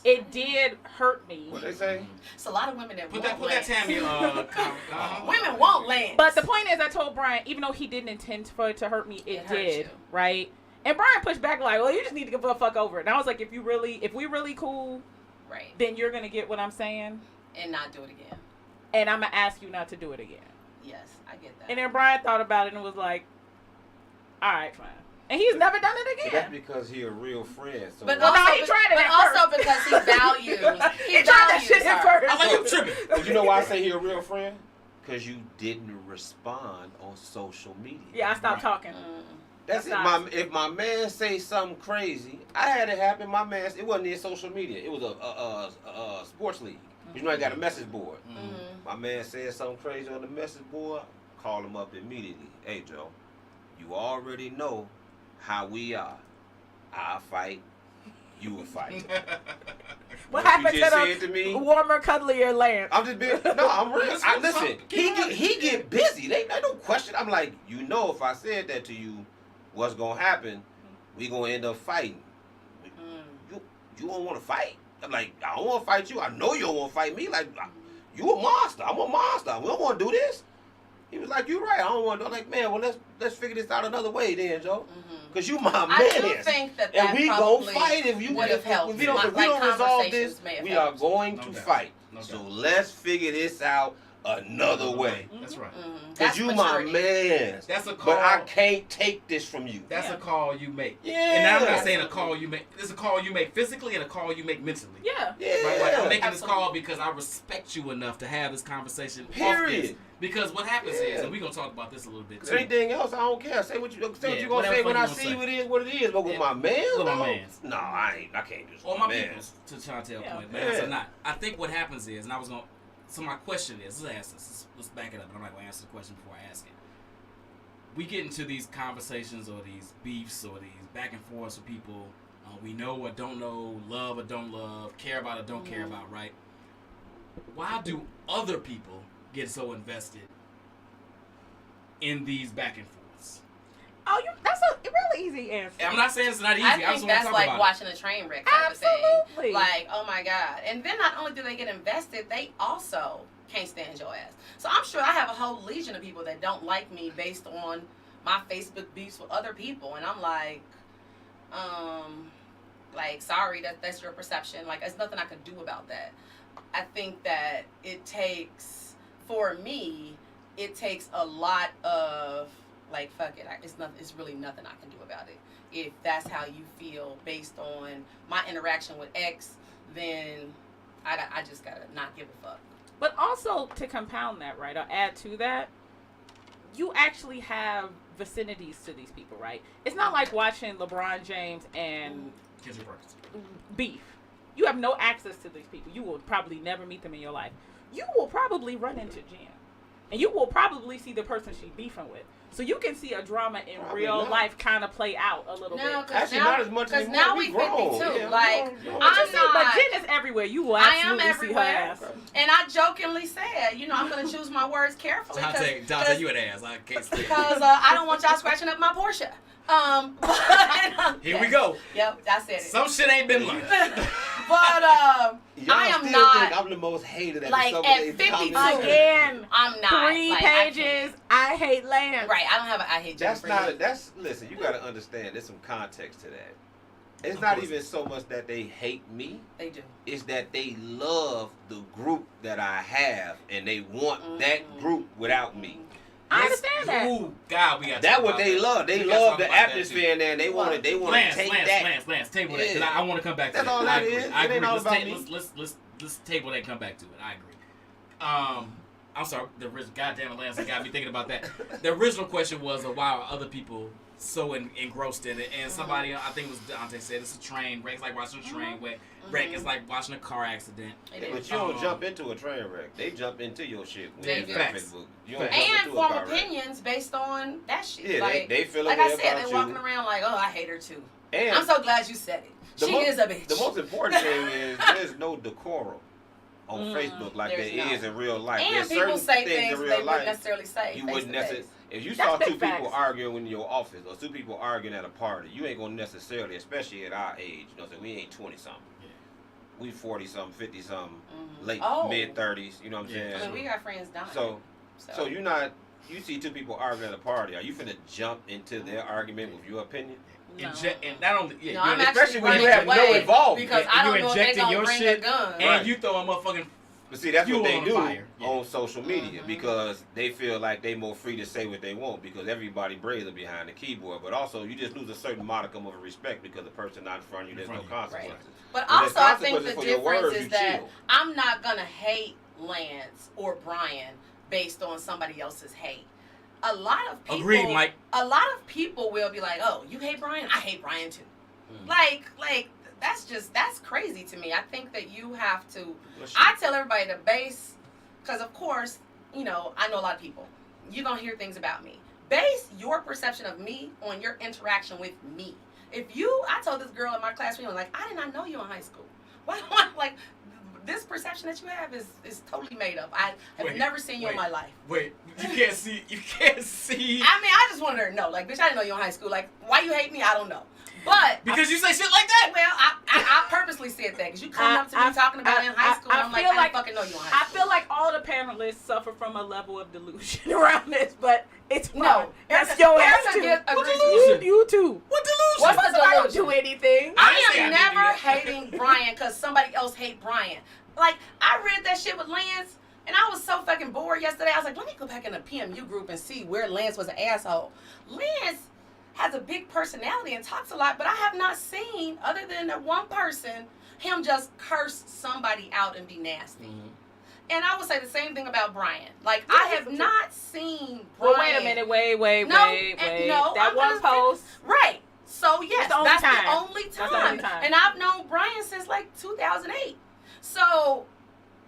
it did hurt me. What they say? It's a lot of women that put that Tammy. Women won't land. But the point is, I told Brian, even though he didn't intend for it to hurt me, it did, right? And Brian pushed back like, well, you just need to get the fuck over it. And I was like, if we really cool, right, then you're gonna get what I'm saying and not do it again. And I'm going to ask you not to do it again. Yes, I get that. And then Brian thought about it and was like, all right, fine. And he's never done it again. But that's because he's a real friend. So but he tried it also because he values. He tried that shit at first. I like you tripping. But you know why I say he's a real friend? Because you didn't respond on social media. Yeah, I stopped talking. That's it. If my man say something crazy, I had it happen. My man, it wasn't in social media. It was a sports league. You know, I got a message board. My man said something crazy on the message board. Call him up immediately. Hey, Joe, you already know how we are. I'll fight. You will fight. What happened to me? Warmer, cuddlier Lance? I'm just being. No, I'm real. Listen, he get busy. They don't question. I'm like, you know, if I said that to you, what's gonna happen? We gonna end up fighting. You don't want to fight? I'm like, I don't want to fight you. I know you don't want to fight me. Like, you a monster. I'm a monster. We don't want to do this. He was like, you're right. I don't want to. I'm like, man, well, let's figure this out another way then, Joe. Because you my man. I do think that and we going to fight if would have helped. If we don't resolve this, we are going to fight. So let's figure this out another way. That's right. Because you my man. That's a call. But I can't take this from you. That's a call you make. Yeah. And I'm not saying a call you make. It's a call you make physically and a call you make mentally. Yeah. Right? Like, I'm making this call because I respect you enough to have this conversation. Period. Because what happens is, and we're going to talk about this a little bit too. Anything else, I don't care. Say what you're going to say when I see you, it is what it is. But with my man, no, I can't do this. Or my people, to Chantel's point. Man, so not. I think what happens is, and I was going to, so my question is, let's ask this. Let's back it up. I'm not going to answer the question before I ask it. We get into these conversations or these beefs or these back and forths with people we know or don't know, love or don't love, care about or don't care about, right? Why do other people get so invested in these back and forths? Oh, that's a really easy answer. I'm not saying it's not easy. I think that's like watching a train wreck type of thing. Like, oh my God. And then not only do they get invested, they also can't stand your ass. So I'm sure I have a whole legion of people that don't like me based on my Facebook beefs with other people. And I'm like, sorry, that's your perception. Like, there's nothing I can do about that. I think that it takes, for me, it takes a lot of, like, fuck it. It's really nothing I can do about it. If that's how you feel based on my interaction with X, then I just gotta not give a fuck. But also to compound that, right, or add to that, you actually have vicinities to these people, right? It's not like watching LeBron James and Kendrick Perkins. beef. You have no access to these people. You will probably never meet them in your life. You will probably run into Jen. And you will probably see the person she's beefing with. So you can see a drama in real life kind of play out a little bit. Actually, not as much because anymore. now we 52. Yeah, like, I'm not. But Jen is everywhere. You will absolutely see her ass. And I jokingly said, I'm going to choose my words carefully. Dante, you an ass. I can't say because I don't want y'all scratching up my Porsche. Here we go. Yep, I said it. Some shit ain't been learned. But I am not. Think I'm the most hated at like some at of 52. Again, I'm not. 3 pages. I hate Lance. Right, I don't have an I hate That's Jennifer. not. Listen. You got to understand. There's some context to that. It's not even so much that they hate me. They do. It's that they love the group that I have, and they want that group without me. I understand that. Ooh, God, we got. That's what they love. They love the atmosphere in there, and they want to. They want to take that. Lance, table that. 'Cause I want to come back to that. That's all that is. I It agree. ain't all about me. Let's table that and come back to it. I agree. I'm sorry. The original, goddamn it, Lance, got me thinking about that. The original question was, why are other people so engrossed in it? And somebody, I think it was Dante, said it's a train wreck. It's like watching a train wreck. It's like watching a car accident. But you don't jump into a train wreck. They jump into your shit. They do. Facebook. You don't And jump form into a car opinions based on that shit. Yeah, like, they feel like a way I said, about they're you. walking around like, oh, I hate her too. And I'm so glad you said it. She is a bitch. The most important thing is there's no decorum on Facebook like there is in real life. And there's people certain say things things in they real wouldn't life necessarily say. you wouldn't necessarily. If you That's saw big two people facts. arguing in your office or two people arguing at a party, you ain't gonna necessarily, especially at our age, so we ain't 20 something. We 40 something, 50 something, late mid 30s. You know what I'm saying? I mean, we got friends dying. So you're not. You see two people arguing at a party. Are you finna jump into their argument with your opinion? No. And not only No, I'm especially actually when you running have no away involvement. because I don't you know if they injecting gonna your bring shit a gun. and you throw a motherfucking. But see, that's what they do Yeah. on social media because they feel like they more free to say what they want because everybody brazen behind the keyboard. But also, you just lose a certain modicum of respect because the person not in front of you, there's no consequences. Right. But When also, there's I think the consequences for your difference words, is you that chill. I'm not gonna hate Lance or Brian based on somebody else's hate. A lot of people, Agreed, Mike. A lot of people will be like, "Oh, you hate Brian? I hate Brian too." Like that's crazy to me. I think that you have to. I tell everybody to base, because of course, I know a lot of people. You're gonna hear things about me. Base your perception of me on your interaction with me. I told this girl in my class, like, I did not know you in high school. Why do I like? This perception that you have is totally made up. I have never seen you in my life. Wait, you can't see. I mean, I just wanted her to know. Like, bitch, I didn't know you in high school. Like, why you hate me? I don't know. But because you say shit like that. Well, I purposely said that because you come up to me talking about it in high school. And I'm like, I didn't fucking know you in high school. I feel like all the panelists suffer from a level of delusion around this, but it's fine. No, that's your ass too. You too. What delusion? What's the I don't delusion? do anything. I am never hating Brian because somebody else hate Brian. Like, I read that shit with Lance, and I was so fucking bored yesterday. I was like, let me go back in the PMU group and see where Lance was an asshole. Lance has a big personality and talks a lot, but I have not seen, other than that one person, him just curse somebody out and be nasty. Mm-hmm. And I would say the same thing about Brian. Like, I have not seen Brian. Well, wait a minute. Wait. No, that one post. Right. So, yes, that's the only time. time. And I've known Brian since, like, 2008. So,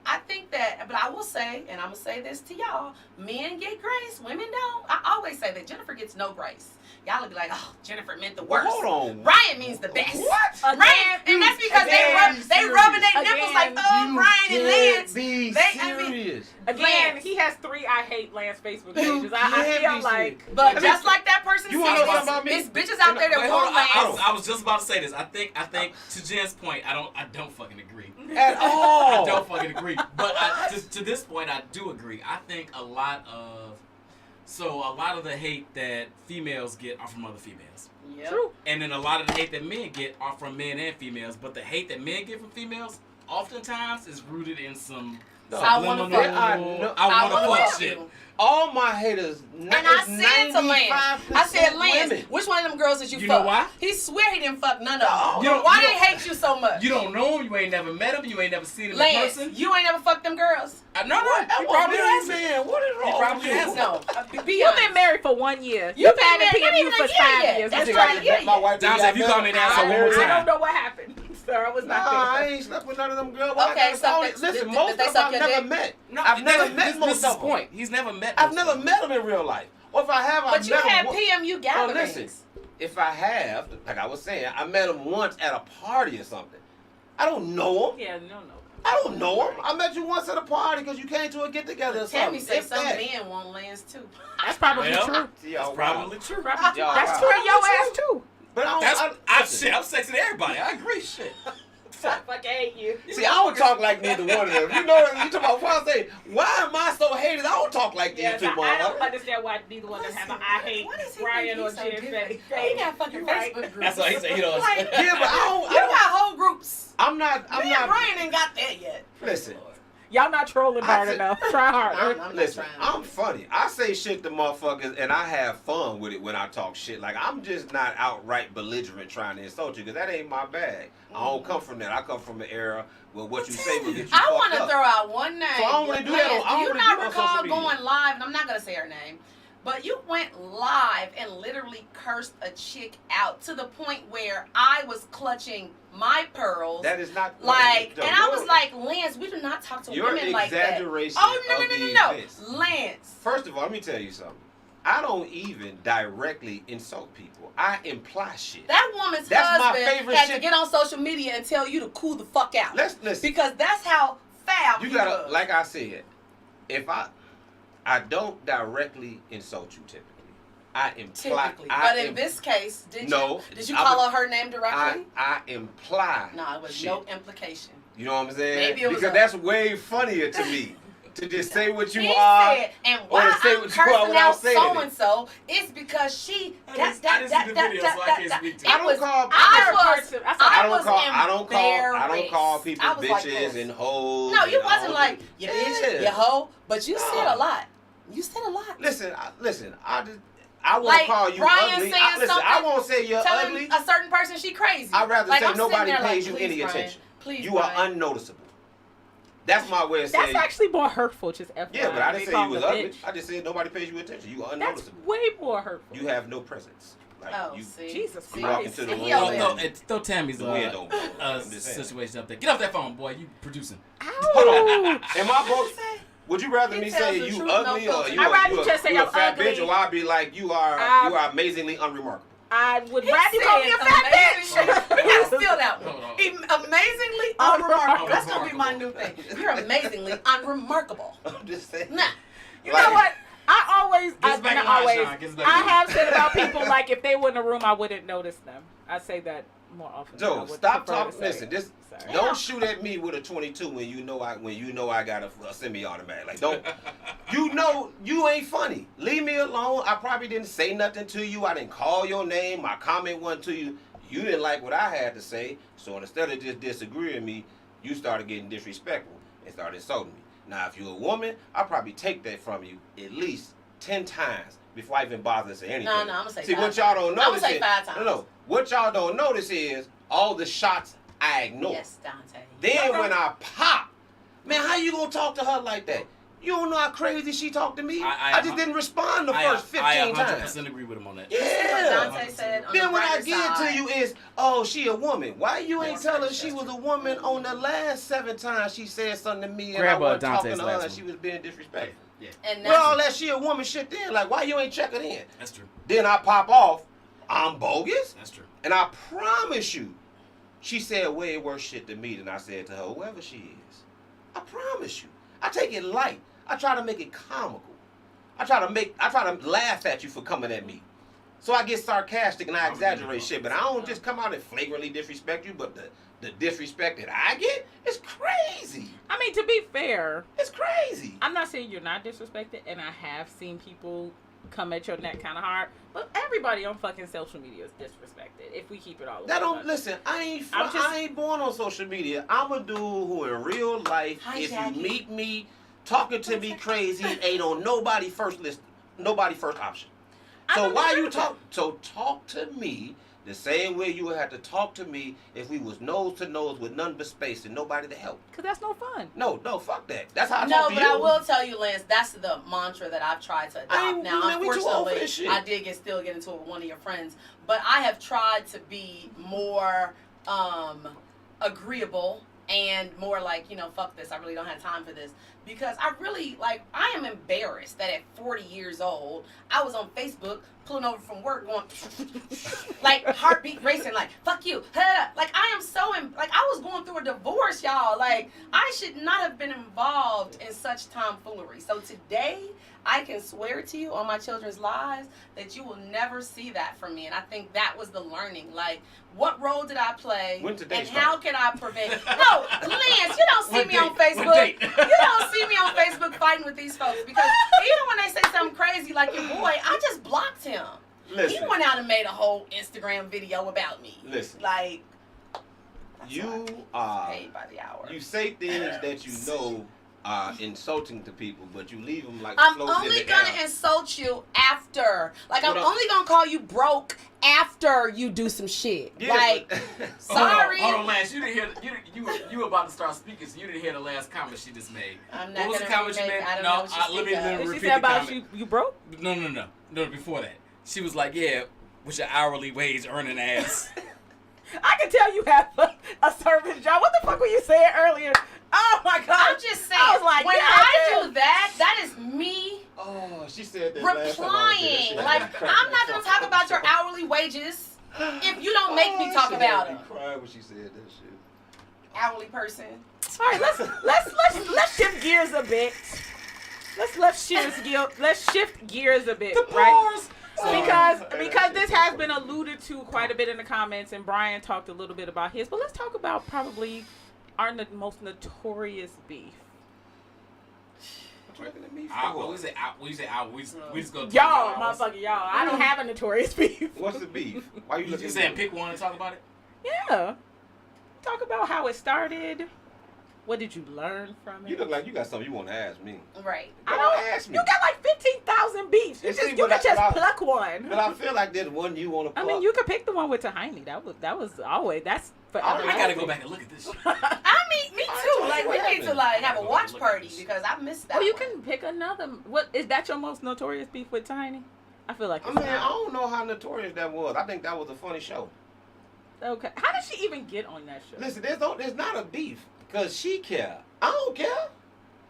I think that, but I will say, and I'm going to say this to y'all, men get grace, women don't. I always say that Jennifer gets no grace. Y'all will be like, oh, Jennifer meant the worst. Well, hold on. Brian means the best. What? Right? And that's because they rubbing their nipples like, oh, Brian and Lance. Be serious. Again, Lance. he has 3 I hate Lance Facebook pages. I feel like. But just like that person You wanna know something said, about me? it's bitches out there that Wait, hold want on. Lance. I was just about to say this. I think to Jen's point, I don't fucking agree. At all. I don't fucking agree. But to this point, I do agree. I think a lot of the hate that females get are from other females. Yep. True. And then a lot of the hate that men get are from men and females. But the hate that men get from females oftentimes is rooted in some No, I want to subliminal, fuck you. I want to wanna fuck fuck shit. you. All my haters, And I said to Lance, I said, Lance, women. which one of them girls did you You fuck? know why? He swear he didn't fuck none of No. them. You don't- Why you they don't- hate you so much? You don't know him. You ain't never met him. You ain't never seen him in Lance, person. you ain't never fucked them girls? No, What? he probably has. Man, what is wrong probably with you? has. No. Be You've honest. been married for 1 year. You've You've been had a married not PMU even for a year 5 yet. years. That's That's right. right. Yeah, My wife Dante, if you call me an asshole one more I time. don't know what happened, sir. I was Nah, not I there. ain't slept with none of them girls. Okay, so listen, did most they of suck them your I've never dick? met. No, I've never this met is most his of them. point. He's never met. I've most never of them. met them in real life. Or if I have, But I've you met had them. PMU Well, gatherings. listen, if I have, like I was saying, I met them once at a party or something. I don't know them. Yeah, no. I don't know them. I met you once at a party because you came to a get together or something. Tammy said If some that. men want Lance too. That's probably Well, true. Y'all That's probably wild. true. Y'all That's wild. true to your ass too. But I don't. Shit, I'm sexing everybody. I agree. Shit. I fucking hate you. See, I don't talk like neither one of them. You know, you talking about what I say. Why am I so hated? I don't talk like these Yes, two I don't motherfuckers. understand why neither one of them have an I hate What is he Brian or thinking Jen he's so face. He got fucking Right. Facebook groups. That's why he said he don't. Like, Yeah, but I you got don't. whole groups. I'm not. Me and Brian ain't got that yet. Listen. Y'all not trolling hard I said- enough. Try harder. I'm Listen, not I'm funny. I say shit to motherfuckers, and I have fun with it when I talk shit. Like, I'm just not outright belligerent trying to insult you, because that ain't my bag. I don't come from that. I come from an era where what you say will get you I want fucked to up. throw out one name. So I don't wanna do that on- Lance, I don't do you wanna not do it on recall social media. going live, and I'm not going to say her name, but you went live and literally cursed a chick out to the point where I was clutching my pearls. That is not Like, no, and I was your- like, Lance, we do not talk to your women like that. exaggeration Oh, no, of no, the no, no, no. events. Lance. First of all, let me tell you something. I don't even directly insult people. I imply shit. That woman's That's my husband favorite had to shit. get on social media and tell you to cool the fuck out. Listen. Because that's how foul You he gotta, was. like I said, if I don't directly insult you typically. I imply. Typically. But in this case, did No, you? Did you I call would- her name directly? I imply. No, it was shit. no implication. You know what I'm saying? Maybe it was because a- that's way funnier to me to just say what you He are. said, and or why to say I'm what you are cursing without out saying it. so and so is because she. I didn't see the video, so I can't speak to it. I don't call- I don't call people I was like bitches this. and hoes. No, you and wasn't all like this. you bitch, Yeah. you hoe, but you said No. a lot. You said a lot. Listen. I won't Like call you Brian ugly. saying Listen, I something, won't say you're telling ugly. a certain person she crazy. I'd rather Like, say I'm sitting nobody there like, pays you please, any Brian, attention. Please, You Brian. are unnoticeable. That's my way of saying. That's actually more hurtful, just FYI. Yeah, but I didn't They say call you was them a ugly. bitch. I just said nobody pays you attention. You are That's unnoticeable. way more hurtful. You have no presence. Like Oh, you, see. Jesus you walk Christ. into the And room. he over Throw, there. throw Tammy's The wind don't blow. I'm just saying. situation up there. Get off that phone, boy. You producing. Hold on. Ouch. Am I broke? Would you rather He me tells say the you truth, ugly no or filter. you I'd rather you just say you a I'm fat ugly. bitch, or I'd be like you are amazingly unremarkable. I would He rather you call me a said fat amazingly- bitch. We gotta steal that one. Hold on. Amazingly unremarkable. That's gonna be my new thing. You're amazingly unremarkable. I'm just saying. Nah. You know what? I always, Get us back not in line, always, Sean. Get us back I in line. have said about people, like, if they were in a room, I wouldn't notice them. I say that more often. than I Joe, would stop prefer to talking. say. Listen, this. Sorry. Don't shoot at me with a 22 when you know I got a semi-automatic. Like don't. You know you ain't funny. Leave me alone. I probably didn't say nothing to you. I didn't call your name. My comment wasn't to you. You didn't like what I had to say. So instead of just disagreeing with me, you started getting disrespectful and started insulting me. Now, if you're a woman, I'll probably take that from you at least 10 times before I even bother to say anything. No, I'm gonna say See, 5 what y'all don't times. notice I'm gonna say is, 5 times. No. What y'all don't notice is all the shots I ignore. Yes, Dante. Then Okay. when I pop, man, how you gonna talk to her like that? You don't know how crazy she talked to me. I just didn't respond the first 15 I times. 100% agree with him on that. What Yeah. Dante said on Then the when I brighter get to side. you is, oh, she a woman. Why you ain't Yes, tell her yes, she yes. was a woman on the last 7 times she said something to me and Grab, I wasn't Dante's talking to her last and one. she was being disrespectful. Yeah, And Well, all that's, that she a woman shit then. Like, why you ain't checking in? that's true. Then I pop off, I'm bogus? That's true. And I promise you, she said way worse shit to me than I said to her, whoever she is. I promise you. I take it light. I try to make it comical. I try to laugh at you for coming at me. So I get sarcastic and I exaggerate shit, but I don't just come out and flagrantly disrespect you, but the disrespect that I get is crazy. I mean, to be fair, It's crazy. I'm not saying you're not disrespected, and I have seen people come at your neck kind of hard. But everybody on fucking social media is disrespected if we keep it all. That don't listen. I ain't born on social media. I'm a dude who in real life, Hi, if Jackie. you meet me talking to me crazy, ain't on nobody first list, nobody first option. So why you talk? So talk to me the same way you would have to talk to me if we was nose to nose with none but space and nobody to help. Because that's no fun. No, fuck that. That's how I No, talk to but you. I will tell you, Lance, that's the mantra that I've tried to adopt. Now, man, we too old for unfortunately, this shit. I did still get into it with one of your friends, but I have tried to be more agreeable and more like, fuck this, I really don't have time for this. Because I really, I am embarrassed that at 40 years old, I was on Facebook pulling over from work going, heartbeat racing, fuck you. I am so, I was going through a divorce, y'all. I should not have been involved in such tomfoolery. So today, I can swear to you on my children's lives that you will never see that from me. And I think that was the learning. What role did I play? And how can I prevent? No, Lance, you don't see me on Facebook. You don't see me on Facebook fighting with these folks. Because even when they say something crazy like your boy, I just blocked him. Listen. He went out and made a whole Instagram video about me. Listen. You are paid by the hour. You say things that you know are insulting to people, but you leave them I'm floating only in the gonna air. insult you after. I'm only gonna call you broke after you do some shit. Yeah, Sorry. Hold on, Lance. You didn't hear. You were about to start speaking, so you didn't hear the last comment she just made. I'm not what was the gonna comment she remake- made? I don't No, know what she let me said. repeat She said the about comment. you broke? No, before that. She was like, yeah, with your hourly wage earning ass. I can tell you have a service job. What the fuck were you saying earlier? Oh my God. I'm just saying, I was like, when yeah, I do that is me Oh, she said that last time I replying. was there. I'm not gonna talk about your hourly wages if you don't make me talk about them. I cried when she said that shit. Hourly person. All right, let's shift gears a bit. Let's shift gears a bit, right? Because this has been alluded to quite a bit in the comments, and Brian talked a little bit about his. But let's talk about probably our most notorious beef. We just go. Y'all, motherfucker, y'all. I don't have a notorious beef. What's the beef? Why you You looking saying at pick one and talk about it? Yeah. Talk about how it started. What did you learn from it? You look like you got something you want to ask me. Right. I don't ask me. You got like 15,000 beefs. You could just pluck one. But I feel like there's one you want to pluck. I mean, you could pick the one with Tahini. That was always that's forever. I gotta go back and look at this shit. Me too. We need to have a watch party because I missed that. Oh, you one. can pick another. What is that your most notorious beef with Tahini? I feel like I it's mean, I not. don't know how notorious that was. I think that was a funny show. Okay. How did she even get on that show? Listen, there's not a beef because she care. I don't care.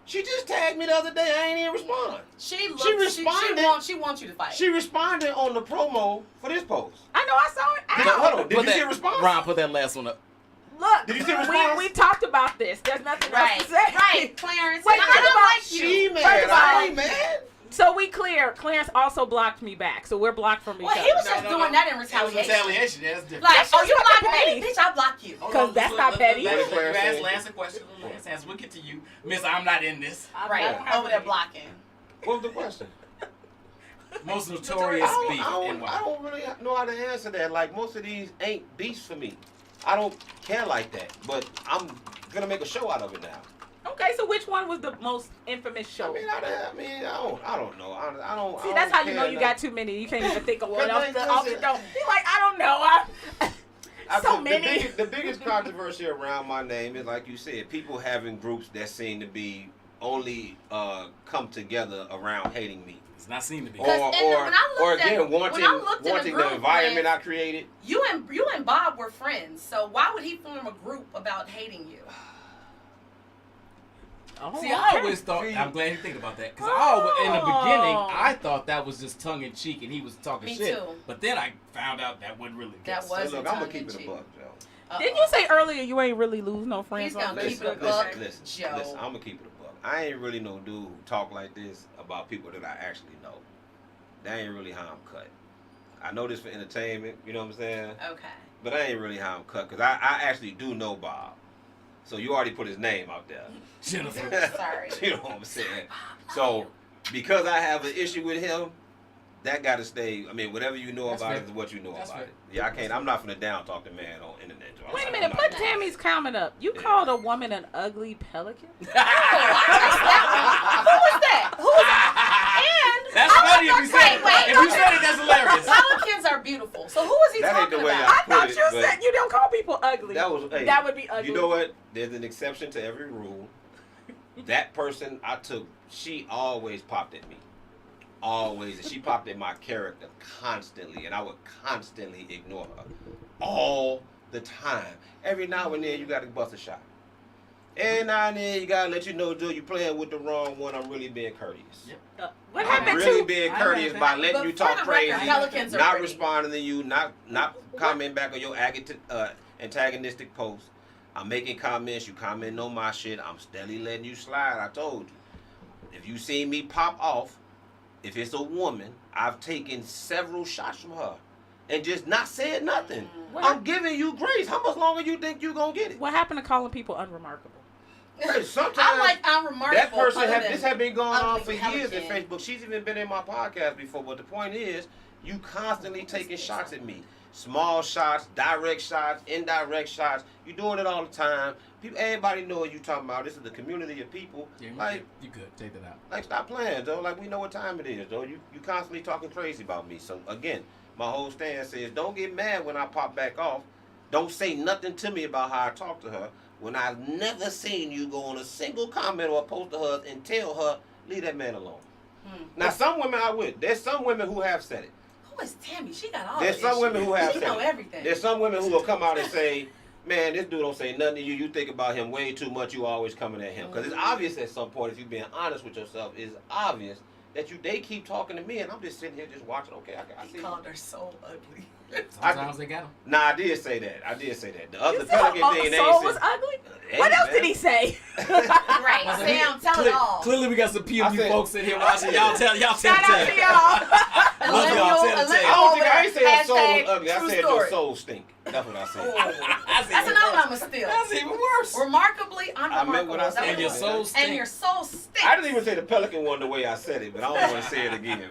She just tagged me the other day. I ain't even respond. She responded. She wants you to fight. She responded on the promo for this post. I know. I saw it. Hold on. Did you see a response? Ron, put that last one up. Look, Did you see the response? we talked about this. There's nothing Right. else to say. Right, Clarence. Wait, I think don't about like you. She First mad. of all, I ain't mad. So we clear. Clarence also blocked me back, so we're blocked from each Well, other. he was just doing that in retaliation. Retaliation. Yeah, that's different. That's Oh, you just blocked fucking me? petty. Bitch, I block you. Hold 'Cause on, that's not petty. Let What did ask say? Lance a question. We'll get to you. Miss, I'm not in this. Right, over there blocking. What was the question? Most notorious beef and I why? don't really know how to answer that. Like, most of these ain't beefs for me. I don't care like that. But I'm gonna make a show out of it now. Okay, so which one was the most infamous show? I don't know. I don't. See, I that's don't how you know care you enough. got too many. You can't even think of one But off then, the dome. listen. He's like, I don't know. So The many. The biggest controversy around my name is, like you said, people having groups that seem to be only come together around hating me. It's not seen to be. Or when I looked at- again, when I looked at wanting the group, the environment Lance, I created. You and Bob were friends, so why would he form a group about hating you? Oh, See, I okay. always thought. I'm glad you think about that because in the beginning I thought that was just tongue in cheek and he was talking Me shit. too. But then I found out that wasn't really the That case. was- So look, I'm gonna keep it a buck, Joe. Didn't you say earlier you ain't really lose no friends He's on gonna keep it a Facebook? buck. Listen, Joe. I'm gonna keep it a buck. I ain't really no dude who talk like this about people that I actually know. That ain't really how I'm cut. I know this for entertainment, you know what I'm saying? Okay. But that ain't really how I'm cut, because I actually do know Bob. So you already put his name out there. Jennifer. Sorry. You know what I'm saying? So, because I have an issue with him, that got to stay. I mean, whatever you know That's about fair. it is what you know That's about fair. it. Yeah, I can't. I'm not finna down talk the man on internet. Joe. Wait a I'm minute, not- put Tammy's comment up. You called a woman an ugly pelican? Who was that? And That's funny if you said it. wait, If you said it, that's hilarious. Pelicans are beautiful. So who was he That ain't talking the way about? I Put thought it, you but- said you don't call people ugly. That was. Hey, That would be ugly. You know what? There's an exception to every rule. That person I took, she always popped at me. Always. And she popped at my character constantly, and I would constantly ignore her. All the time. Every now and then, you got to bust a shot. Every now and then, you got to let you know, Joe, you playing with the wrong one. I'm really being courteous. Yep. What I'm happened really to... being I courteous read by that. letting But you for talk the record, crazy, Pelicans are not pretty. responding to you, not commenting back on your antagonistic posts. I'm making comments, you commenting on my shit. I'm steadily letting you slide. I told you. If you see me pop off, if it's a woman, I've taken several shots from her and just not said nothing. What I'm giving you grace. How much longer you think you gonna get it? What happened to calling people unremarkable? Hey, sometimes I'm remarkable. that person other than this had been going on for ugly years in pelican. Facebook. She's even been in my podcast before. But the point is, you constantly taking shots at me. Small shots, direct shots, indirect shots. You doing it all the time. People, everybody know what you talking about. This is the community of people. Yeah, Like, you could take that out. like stop playing, though. Like, we know what time it is, though. You constantly talking crazy about me. So again, my whole stance is don't get mad when I pop back off. Don't say nothing to me about how I talk to her when I've never seen you go on a single comment or post to her and tell her, leave that man alone. Now, some women I would. There's some women who have said it. Who is Tammy? She got all There's of some this women shit. who have She said know it. everything. There's some women who will come out and say, man, this dude don't say nothing to you. You think about him way too much. You always coming at him. Because it's obvious at some point, if you're being honest with yourself, it's obvious that they keep talking to me and I'm just sitting here just watching. Okay, I see. He called her so ugly. Sometimes they got them. Nah, I did say that. The other You said pelican her thing, they soul ain't was said. ugly? Hey, What else man. did he say? Right, Sam, tell it all. Clearly, we got some I PMU said- folks in here watching. Y'all tell Shout out to tell. y'all. Love y'all. Tell the I tale. don't think I ain't said her soul was Hashtag ugly. I true said your story. soul stink. That's what I said. That's another one I'ma steal. That's even worse. Remarkably unremarkable. meant what I Is that said. And your it was? soul stinks. And your soul stinks. I didn't even say the pelican one the way I said it, but I don't want to say it again.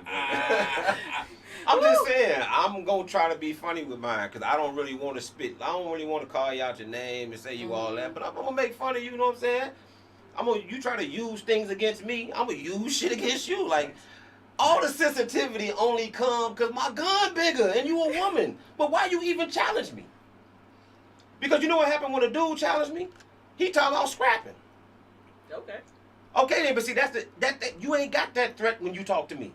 I'm just saying, I'm going to try to be funny with mine because I don't really want to spit. I don't really want to call you out your name and say you all that, but I'm going to make fun of you, you know what I'm saying? You try to use things against me, I'm going to use shit against you. Like, all the sensitivity only come because my gun bigger and you a woman. But why you even challenge me? Because you know what happened when a dude challenged me? He talking about scrapping. Okay. Okay then, but see, that's that you ain't got that threat when you talk to me.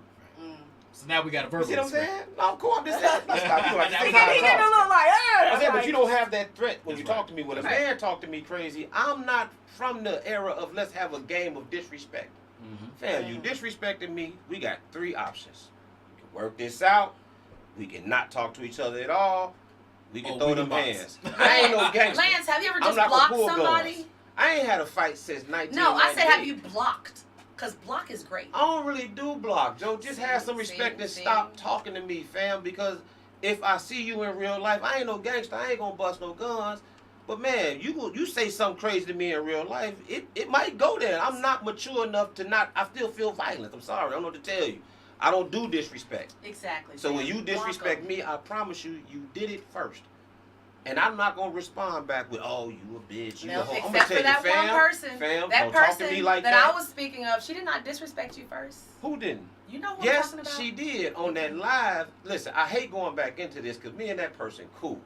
So now we got a You verbal. see what I'm threat. saying? No, cool. I'm just saying. Let's stop. You know, I just He say how I didn't talk. look like, I said, but you don't have that threat when That's you right. talk to me. When a That's man talk to me crazy, I'm not from the era of let's have a game of disrespect. Fam, you disrespecting me, we got three options. We can work this out. We can not talk to each other at all. We can Or throw we them can hands. box. I ain't no gangster. Lance, have you ever I'm just not gonna blocked pull somebody? guns. I ain't had a fight since 1998. No, I said have you blocked? Because block is great. I don't really do block, Joe. Just have some See, respect and see. stop talking to me, fam. Because if I see you in real life, I ain't no gangster. I ain't gonna bust no guns. But man, you say something crazy to me in real life, it might go there. I'm not mature enough to not. I still feel violence. I'm sorry. I don't know what to tell you. I don't do disrespect. Exactly. So when Sam. you disrespect Block 'em. me, I promise you, you did it first. And I'm not gonna respond back with, "Oh, you a bitch." You No, a hoe." I'm except gonna for tell that you, fam, one person. fam, That don't talk person to me like that I was speaking of, she did not disrespect you first. Who didn't? You know what I'm Yes, talking about? she did on that live. Listen, I hate going back into this because me and that person cool.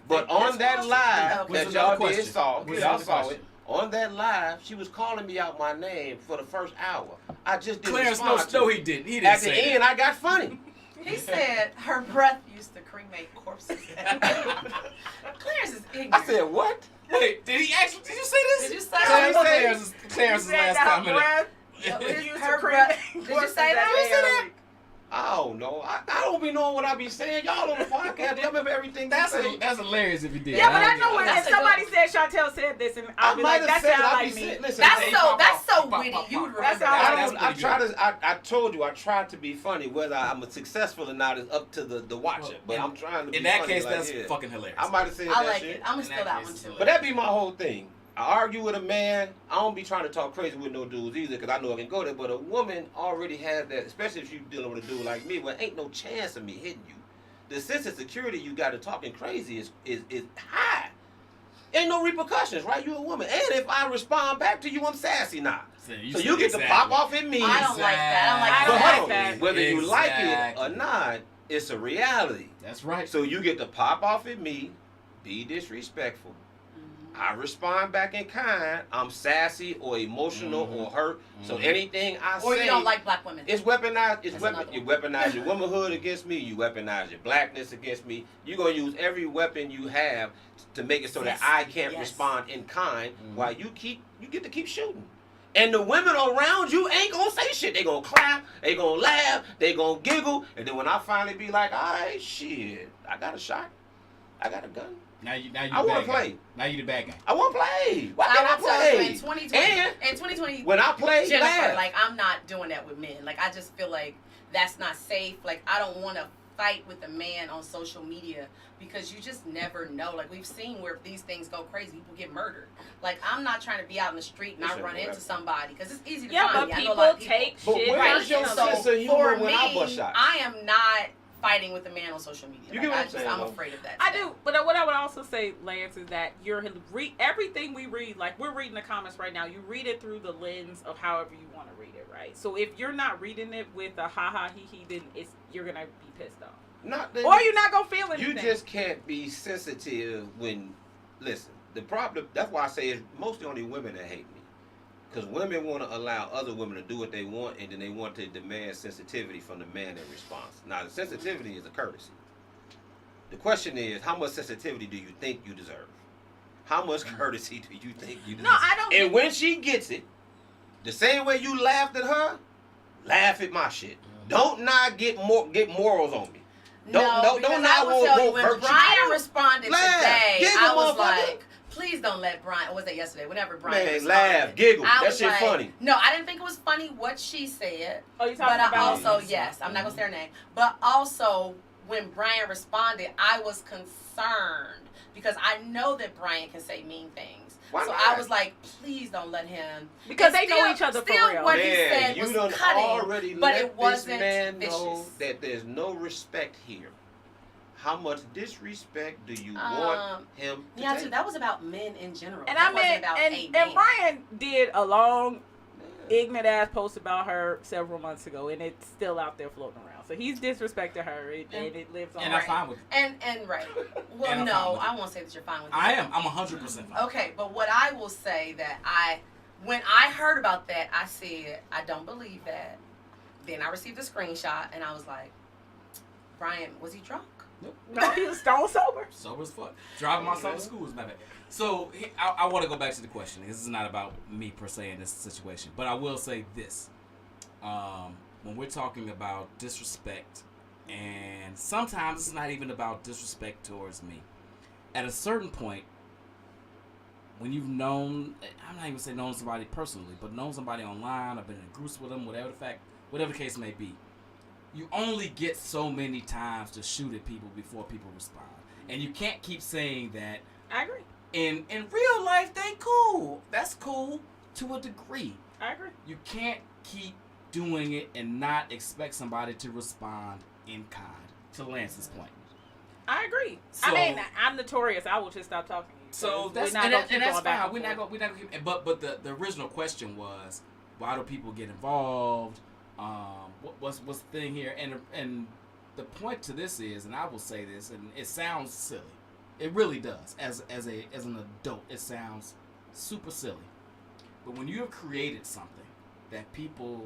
But on that That's live awesome. that What's y'all another did question? saw, What's y'all another saw question? it. On that live, she was calling me out my name for the first hour. I just didn't Clarence, respond to no, it. he didn't. He didn't At the say end, I got funny. He said her breath used to cremate corpses. Clarence is ignorant. I said, what? that. Wait, did you say this? Did you say Clarence, that? Clarence's Said last that comment. breath Did used her to breath- create did you say that? forces You said that? I don't know. I don't be knowing what I be saying. Y'all on the podcast, y'all remember everything That's you say. that's hilarious if you did. Yeah, but I know when That's if a somebody good said Chantel said this, and I'll I be might like, have that said sound I like be me. saying, listen, That's hey, so pop, witty. pop, You would pop. remember That's all that. That's I pretty try good. to. I told you I tried to be funny. Whether I'm successful or not is up to the watcher. But I'm trying to be In that funny case, like, that's yeah. fucking hilarious. I might have said I that like shit. it. I'm gonna In steal that that one case, too. But that be my whole thing. I argue with a man. I don't be trying to talk crazy with no dudes either, because I know I can go there. But a woman already has that, especially if you dealing with a dude like me, where ain't no chance of me hitting you. The sense of security you got to talking crazy is high. Ain't no repercussions, right? You a woman. And if I respond back to you, I'm sassy now. So you get to pop off at me. I don't like that. I don't But like that. whether you like it or not, it's a reality. That's right. So you get to pop off at me, be disrespectful. I respond back in kind. I'm sassy or emotional or hurt. So anything I say, or you don't like black women. It's weaponized. You That's weaponize your womanhood against me. You weaponize your blackness against me. You're gonna use every weapon you have to make it so that I can't respond in kind. While you get to keep shooting. And the women around you ain't gonna say shit. They gonna clap. They gonna laugh. They gonna giggle. And then when I finally be like, all right, shit, I got a shot. I got a gun. Now you I want to play. Now you the bad guy. I want to play. Why I can't I will tell you, play? in 2020, And in 2020, when I play, Jennifer, laugh. like I'm not doing that with men. Like I just feel like that's not safe. Like I don't want to fight with a man on social media because you just never know. Like we've seen where these things go crazy, people get murdered. Like I'm not trying to be out in the street and I run into somebody because it's easy to find. But me. I know a lot of people take But shit. where's Right. your So sense of humor for when me, I bust shots? I am not fighting with a man on social media. You Like, get what I'm saying, I'm though? afraid of that. I do, but what I would also say, Lance, is that everything we read, like we're reading the comments right now, you read it through the lens of however you want to read it, right? So if you're not reading it with a ha ha he he, then you're gonna be pissed off, or you're not gonna feel anything. You just can't be sensitive when. Listen, the problem. That's why I say it's mostly only women that hate me. Because women want to allow other women to do what they want, and then they want to demand sensitivity from the man in response. Now, the sensitivity is a courtesy. The question is, how much sensitivity do you think you deserve? How much courtesy do you think you deserve? No, I don't. And when she gets it, the same way you laughed at her, laugh at my shit. Don't not get morals on me. Don't I will tell you, when Brian responded today, Giggle, I was motherfucker. like, please don't let Brian, or was that yesterday? Whenever Brian responded, laugh, giggle. I That was shit like, funny. No, I didn't think it was funny what she said. Oh, you talking But I about? also, yes, I'm not going to say her name. But also, when Brian responded, I was concerned because I know that Brian can say mean things. Why so not? I was like, please don't let him. Because And they know each other for still real. what Man, he said you was done cutting, already but let it wasn't this man vicious. know that there's no respect here. How much disrespect do you want him to Yeah, take? that was about men in general. And that I wasn't mean, about a and man. Brian did a long, ignorant ass post about her several months ago, and it's still out there floating around. So he's disrespected her, and it lives on. And I'm fine with it. And right. Well, And I'm fine no, with it. I won't say that you're fine with it. I am. I'm 100% fine. Okay, but what I will say that when I heard about that, I said, I don't believe that. Then I received a screenshot, and I was like, Brian, was he drunk? No, he was stone sober. Sober as fuck. Driving myself to school is my bad. So I want to go back to the question. This is not about me per se in this situation, but I will say this: when we're talking about disrespect, and sometimes it's not even about disrespect towards me. At a certain point, when you've known, I'm not even saying known somebody personally, but known somebody online, I've been in groups with them, whatever the case may be. You only get so many times to shoot at people before people respond. And you can't keep saying that. I agree. In real life, they cool. That's cool to a degree. I agree. You can't keep doing it and not expect somebody to respond in kind, to Lance's point. I agree. So, I mean, I'm notorious. I will just stop talking to you. So that's we're not gonna keep that's going back fine. and We're not forth. gonna keep. But the original question was, why do people get involved? What's the thing here? And the point to this is, and I will say this, and it sounds silly. It really does. As an adult, it sounds super silly. But when you have created something that people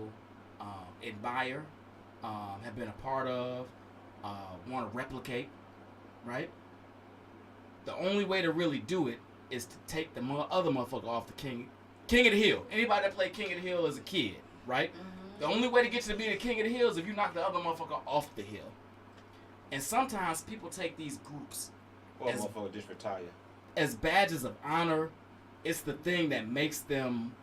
admire, have been a part of, want to replicate, right? The only way to really do it is to take the other motherfucker off the king of the hill. Anybody that played King of the Hill as a kid, right? Mm-hmm. The only way to get you to be the king of the hill is if you knock the other motherfucker off the hill. And sometimes people take these groups Or motherfucker just retire. as badges of honor. It's the thing that makes them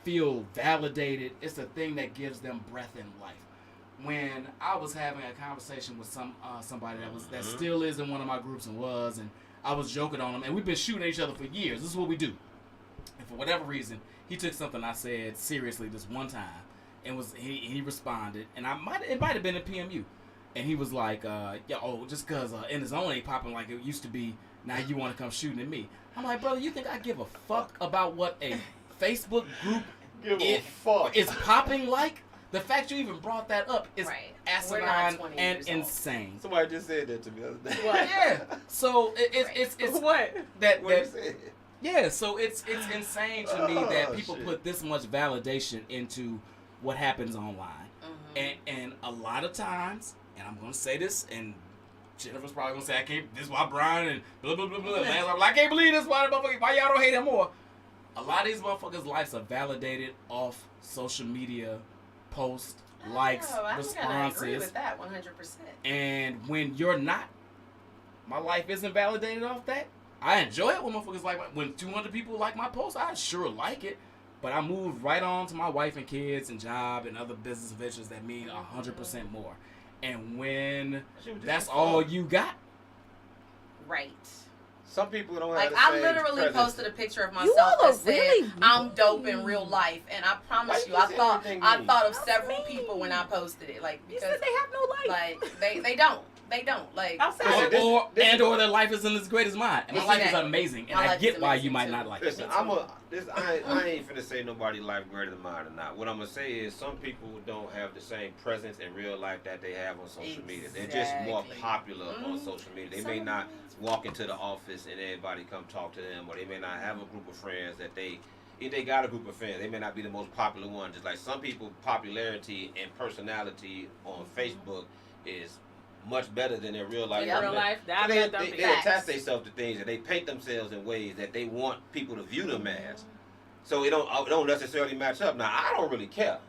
feel validated. It's the thing that gives them breath in life. When I was having a conversation with somebody that still is in one of my groups and I was joking on them, and we've been shooting at each other for years. This is what we do. And for whatever reason, he took something I said seriously this one time, and he responded, and it might have been a PMU, and he was like, just cause In the Zone ain't popping like it used to be, now you want to come shooting at me. I'm like, brother, you think I give a fuck about what a Facebook group is popping like? The fact you even brought that up is asinine and insane. Somebody just said that to me the other day. Yeah. So it's what that you said? Yeah. So it's insane to me that people put this much validation into what happens online, and a lot of times, and I'm gonna say this, and Jennifer's probably gonna say I can't. This is why Brian and blah blah blah blah. I can't believe this. Why y'all don't hate him more? A lot of these motherfuckers' lives are validated off social media. Posts, likes, responses. I agree with that 100%. And when you're not, my life isn't validated off that. I enjoy it when motherfuckers when 200 people like my post. I sure like it, but I move right on to my wife and kids and job and other business ventures that mean 100% more. And when that's all you got, right? Some people don't like have the I same literally presence. posted a picture of myself that said really I'm dope in real life, and I promise you, I thought of several people when I posted it, like because you said they have no life. Like they don't like outside or their life isn't as great as mine. And my life is amazing, and I get why you might not like it. Listen, I ain't finna say nobody life greater than mine or not. What I'm gonna say is some people don't have the same presence in real life that they have on social media. They're just more popular on social media. They may not walk into the office and everybody come talk to them, or they may not have a group of friends that if they got a group of friends, they may not be the most popular one. Just like some people, popularity and personality on Facebook is much better than their real life. Real life, they attach themselves to things and they paint themselves in ways that they want people to view them as. So it don't necessarily match up. Now I don't really care.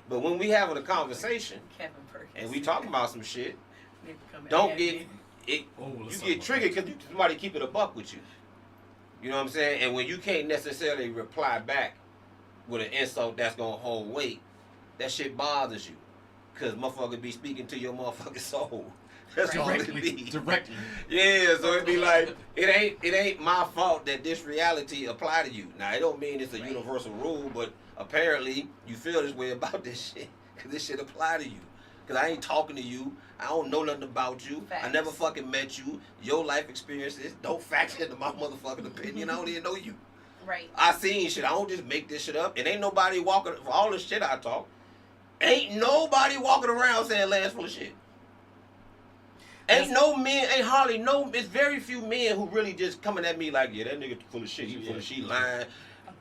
But when we having a conversation and we talking about some shit, don't get it. You get triggered because somebody keep it a buck with you. You know what I'm saying? And when you can't necessarily reply back with an insult that's gonna hold weight, that shit bothers you. Cause motherfucker be speaking to your motherfucking soul. That's all it be. Directly. Yeah, so it be like it ain't my fault that this reality apply to you. Now it don't mean it's a universal rule, but apparently you feel this way about this shit. Cause this shit apply to you. Cause I ain't talking to you. I don't know nothing about you. Facts. I never fucking met you. Your life experiences don't factor into my motherfucking opinion. I don't even know you. Right. I seen shit. I don't just make this shit up. And ain't nobody walking for all the shit I talk. Ain't nobody walking around saying Lance full of shit. Ain't hardly no, it's very few men who really just coming at me like, yeah, that nigga full of shit. He full of shit, lying.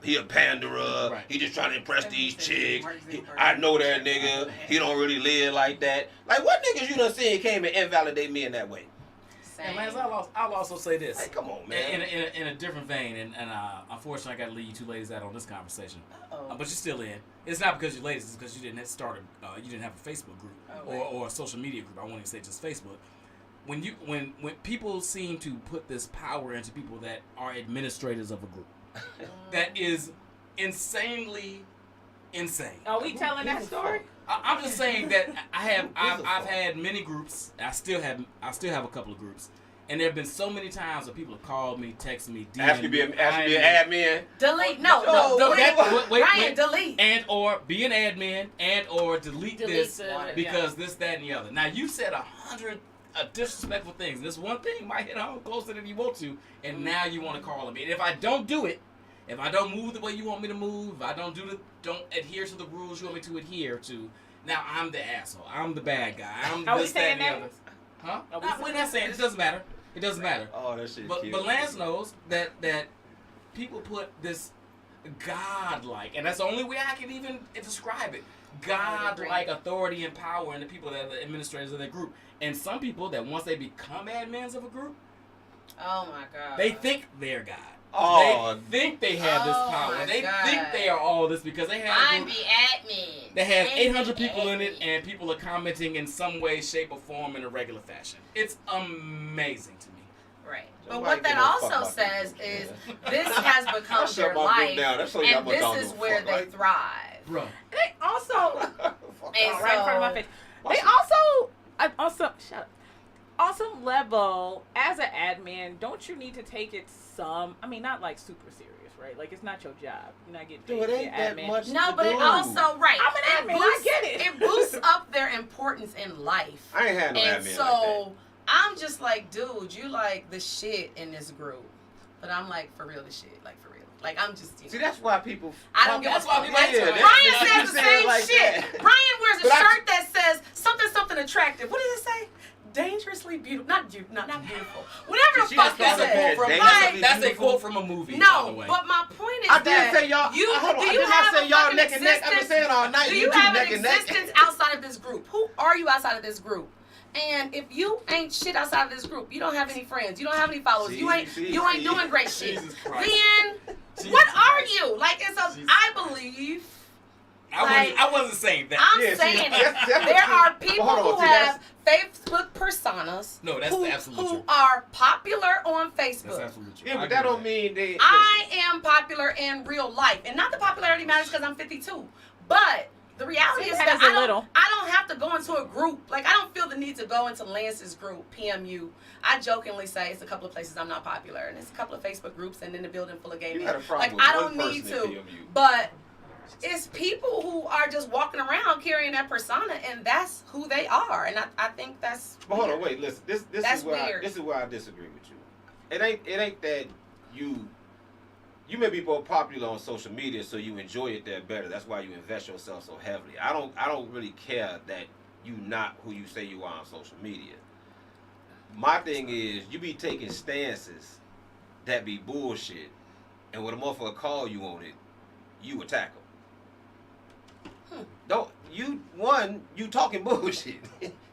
He a panderer. Right. He just trying to impress these chicks. I know that nigga. He don't really live like that. Like, what niggas you done seen came and invalidate me in that way? And Lance, I'll also say this. Hey, come on, man. In a different vein, and unfortunately, I got to leave you two ladies out on this conversation. But you're still in. It's not because you're ladies. It's because you didn't you didn't have a Facebook group or a social media group. I won't even say just Facebook. When people seem to put this power into people that are administrators of a group, that is insanely insane. Are we telling that story? I'm just saying that I've had many groups. I still have a couple of groups, and there have been so many times where people have called me, texted me, ask you to be an admin. Delete. No. Wait, delete. And or be an admin, and or delete this because this, that, and the other. Now you said 100 disrespectful things. This one thing might hit home closer than you want to, and now you want to call me. And if I don't do it, if I don't move the way you want me to move, if I don't adhere to the rules you want me to adhere to, now I'm the asshole. I'm the bad guy. I'm Are this, we saying that, and the other. Huh? We're not saying it. Doesn't matter. It doesn't matter. Oh, that shit. But Lance knows that people put this God-like, and that's the only way I can even describe it. God-like authority and power in the people that are the administrators of their group. And some people that once they become admins of a group, oh my God, they think they're God. Oh, they think they have this power. They think they are all this because they have. I'm the admin. They have 800 people in it, and people are commenting in some way, shape, or form in a regular fashion. It's amazing to me. Right. But what that also says is this has become their life, and this is where they thrive. Bro. They also, and right in front of my face. They also, shut up. On some level, as as an admin, don't you need to take it not like super serious, right? Like, it's not your job. You're not getting paid Dude, to it be ain't an that admin. much. No, to but do. it also, right. I'm an admin, I get it. It boosts up their importance in life. I ain't had no And admin so like that. I'm just like, dude, you like the shit in this group. But I'm like, for real, the shit. Like, for real. Like, I'm just, See, that's why people. I don't give a That's why fuck. people like Brian that. says the same like shit. that. Brian wears a But shirt that says something attractive. What does it say? Dangerously beautiful. Not beautiful. Whatever the She fuck just that thought says. that From, dangerously that's a beautiful. quote from a movie. by the No, way. but my point is I that did say y'all. Hold on, I did not say y'all neck and neck. I've been saying all night. Do You you two have neck an and neck. existence outside of this group? Who are you outside of this group? And if you ain't shit outside of this group, you don't have any friends, you don't have any followers, you ain't doing great shit. Jesus Christ. Then Jesus what Christ. are you? Like, it's a Jesus I believe. I wasn't saying that. I'm Yeah, see, saying that's- that's there what you- are people Hold on, who see, have Facebook personas. No, that's who, the absolute who truth. are popular on That's Facebook. absolutely true. Yeah, I but agree that with don't mean they. I am popular in real life, and not the popularity matters because I'm 52. But the reality is that matters a little. I don't have to go into a group. Like, I don't feel the need to go into Lance's group, PMU. I jokingly say it's a couple of places I'm not popular, and it's a couple of Facebook groups, and then a building full of gay You men. got a problem Like, with I one don't need person in to. PMU. But it's people who are just walking around carrying that persona, and that's who they are. And I think that's. But hold on, weird. wait, listen. This That's is where weird. this is where I disagree with you. It ain't that you may be more popular on social media, so you enjoy it there better. That's why you invest yourself so heavily. I don't really care that you not who you say you are on social media. My thing is you be taking stances that be bullshit, and when a motherfucker call you on it, you attack them. Don't you talking bullshit.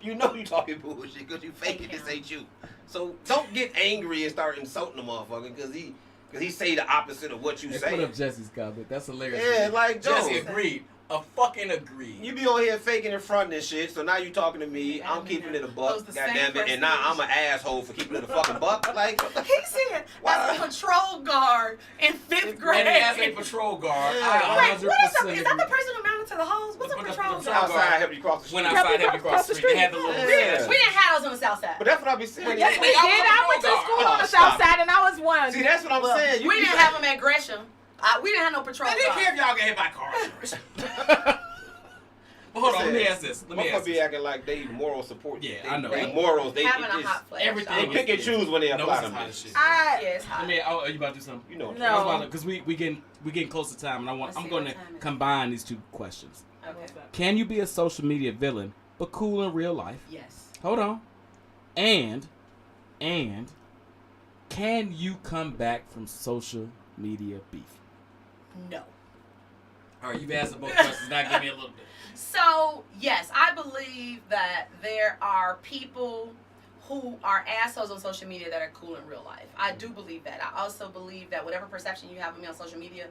You know you talking bullshit because you faking this ain't you. So don't get angry and start insulting the motherfucker because he say the opposite of what you Hey, say. put up Jesse's comment. That's hilarious. Yeah, like Jesse Joe. agreed. A fucking agreed. You be on here faking and fronting and shit, so now you talking to me. I'm keeping it a buck, Those the same goddamn it, and now I'm an asshole for keeping it a fucking buck. Like, what the He said Why? as a patrol guard in 5th grade. And as a patrol guard, Yeah. I Wait, what is that? 100% Is that the agree. person who mounted to the hose? What's a Put the patrol patrol guard? outside help you cross the Went street? outside, help you cross the street. They had the little Yeah. We didn't have those on the south side. But that's what I be saying. Yes, we They did. got I went to patrol school guard. on the Oh, south stop. side, and I was one. See, that's what I'm saying. We didn't have them at Gresham. We didn't have no patrol They didn't guard. care if y'all get hit by cars. But hold on, let me ask this. Motherfuckers be acting like they moral support. Yeah, they, I know. They morals. They Having a it's- hot flash. everything They is- pick and choose when they No, apply this is them. hot as bitches. shit. Yeah, it's hot. Let me. Oh, are you about to do something? You know. No. Because we getting close to time, and Let's I'm see going what to time it is. combine these two questions. Okay. Can you be a social media villain but cool in real life? Yes. Hold on. And can you come back from social media beef? No. All right, you've answered both questions. Now give me a little bit. So, yes, I believe that there are people who are assholes on social media that are cool in real life. I do believe that. I also believe that whatever perception you have of me on social media,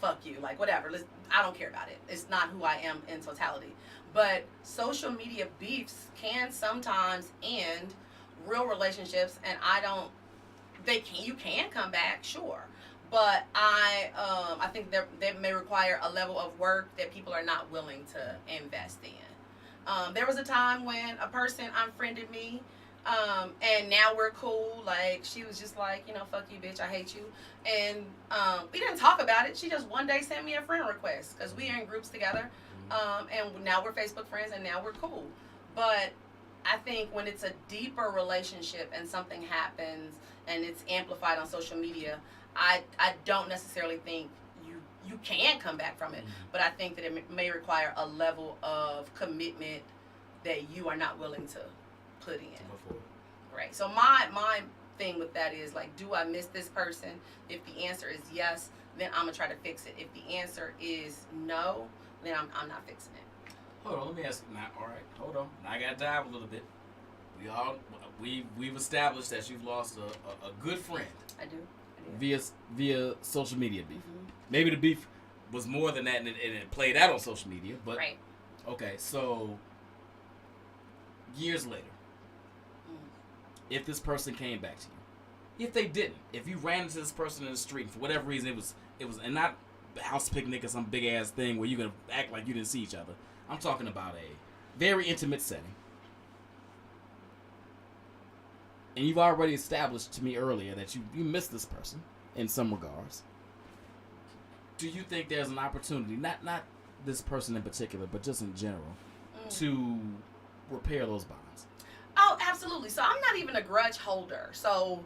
fuck you. Like, whatever. I don't care about it. It's not who I am in totality. But social media beefs can sometimes end real relationships, and you can come back, sure. But I think that may require a level of work that people are not willing to invest in. There was a time when a person unfriended me, and now we're cool. Like, she was just like, fuck you, bitch, I hate you. And we didn't talk about it. She just one day sent me a friend request because we are in groups together. And now we're Facebook friends, and now we're cool. But I think when it's a deeper relationship and something happens and it's amplified on social media, I don't necessarily think you can come back from it, but I think that it may require a level of commitment that you are not willing to put in. Right. So my thing with that is, like, do I miss this person? If the answer is yes, then I'm gonna try to fix it. If the answer is no, then I'm not fixing it. Hold on, let me ask you now. All right, hold on. Now I gotta dive a little bit. We've established that you've lost a good friend I do. via social media beef. Mm-hmm. Maybe the beef was more than that, and it played out on social media. But Right. okay, so years later, if this person came back to you, if they didn't, if you ran into this person in the street for whatever reason, it was, and not a house picnic or some big ass thing where you're gonna act like you didn't see each other. I'm talking about a very intimate setting. and you've already established to me earlier that you miss this person in some regards, do you think there's an opportunity, not this person in particular, but just in general, to repair those bonds? Oh, absolutely. So I'm not even a grudge holder. So,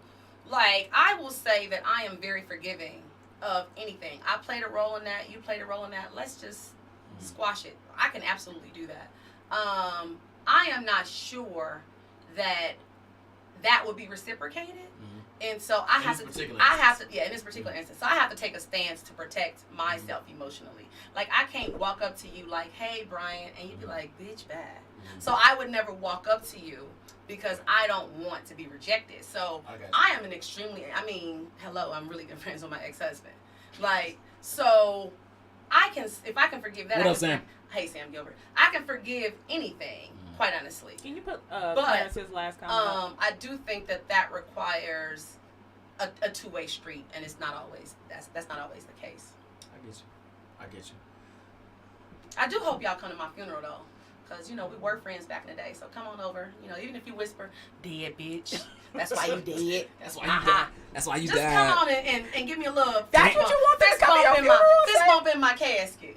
like, I will say that I am very forgiving of anything. I played a role in that. You played a role in that. Let's just squash it. I can absolutely do that. I am not sure that would be reciprocated. And so in this particular instance, so I have to take a stance to protect myself emotionally. Like, I can't walk up to you like, hey, Brian, and you'd be like, bitch, bad. So I would never walk up to you because I don't want to be rejected. So I am hello, I'm really good friends with my ex-husband. Like, so if I can forgive that. What up, Sam? Hey, Sam Gilbert. I can forgive anything, quite honestly. Can you put Clarence's last comment? I do think that requires a two-way street, and it's not always that's not always the case. I get you. I do hope y'all come to my funeral though, because we were friends back in the day. So come on over. Even if you whisper, "Dead bitch," that's why you dead. That's why you died. That's why you died. Just come on and give me a little. That's what you want. Fist bump in my fist bump in my casket.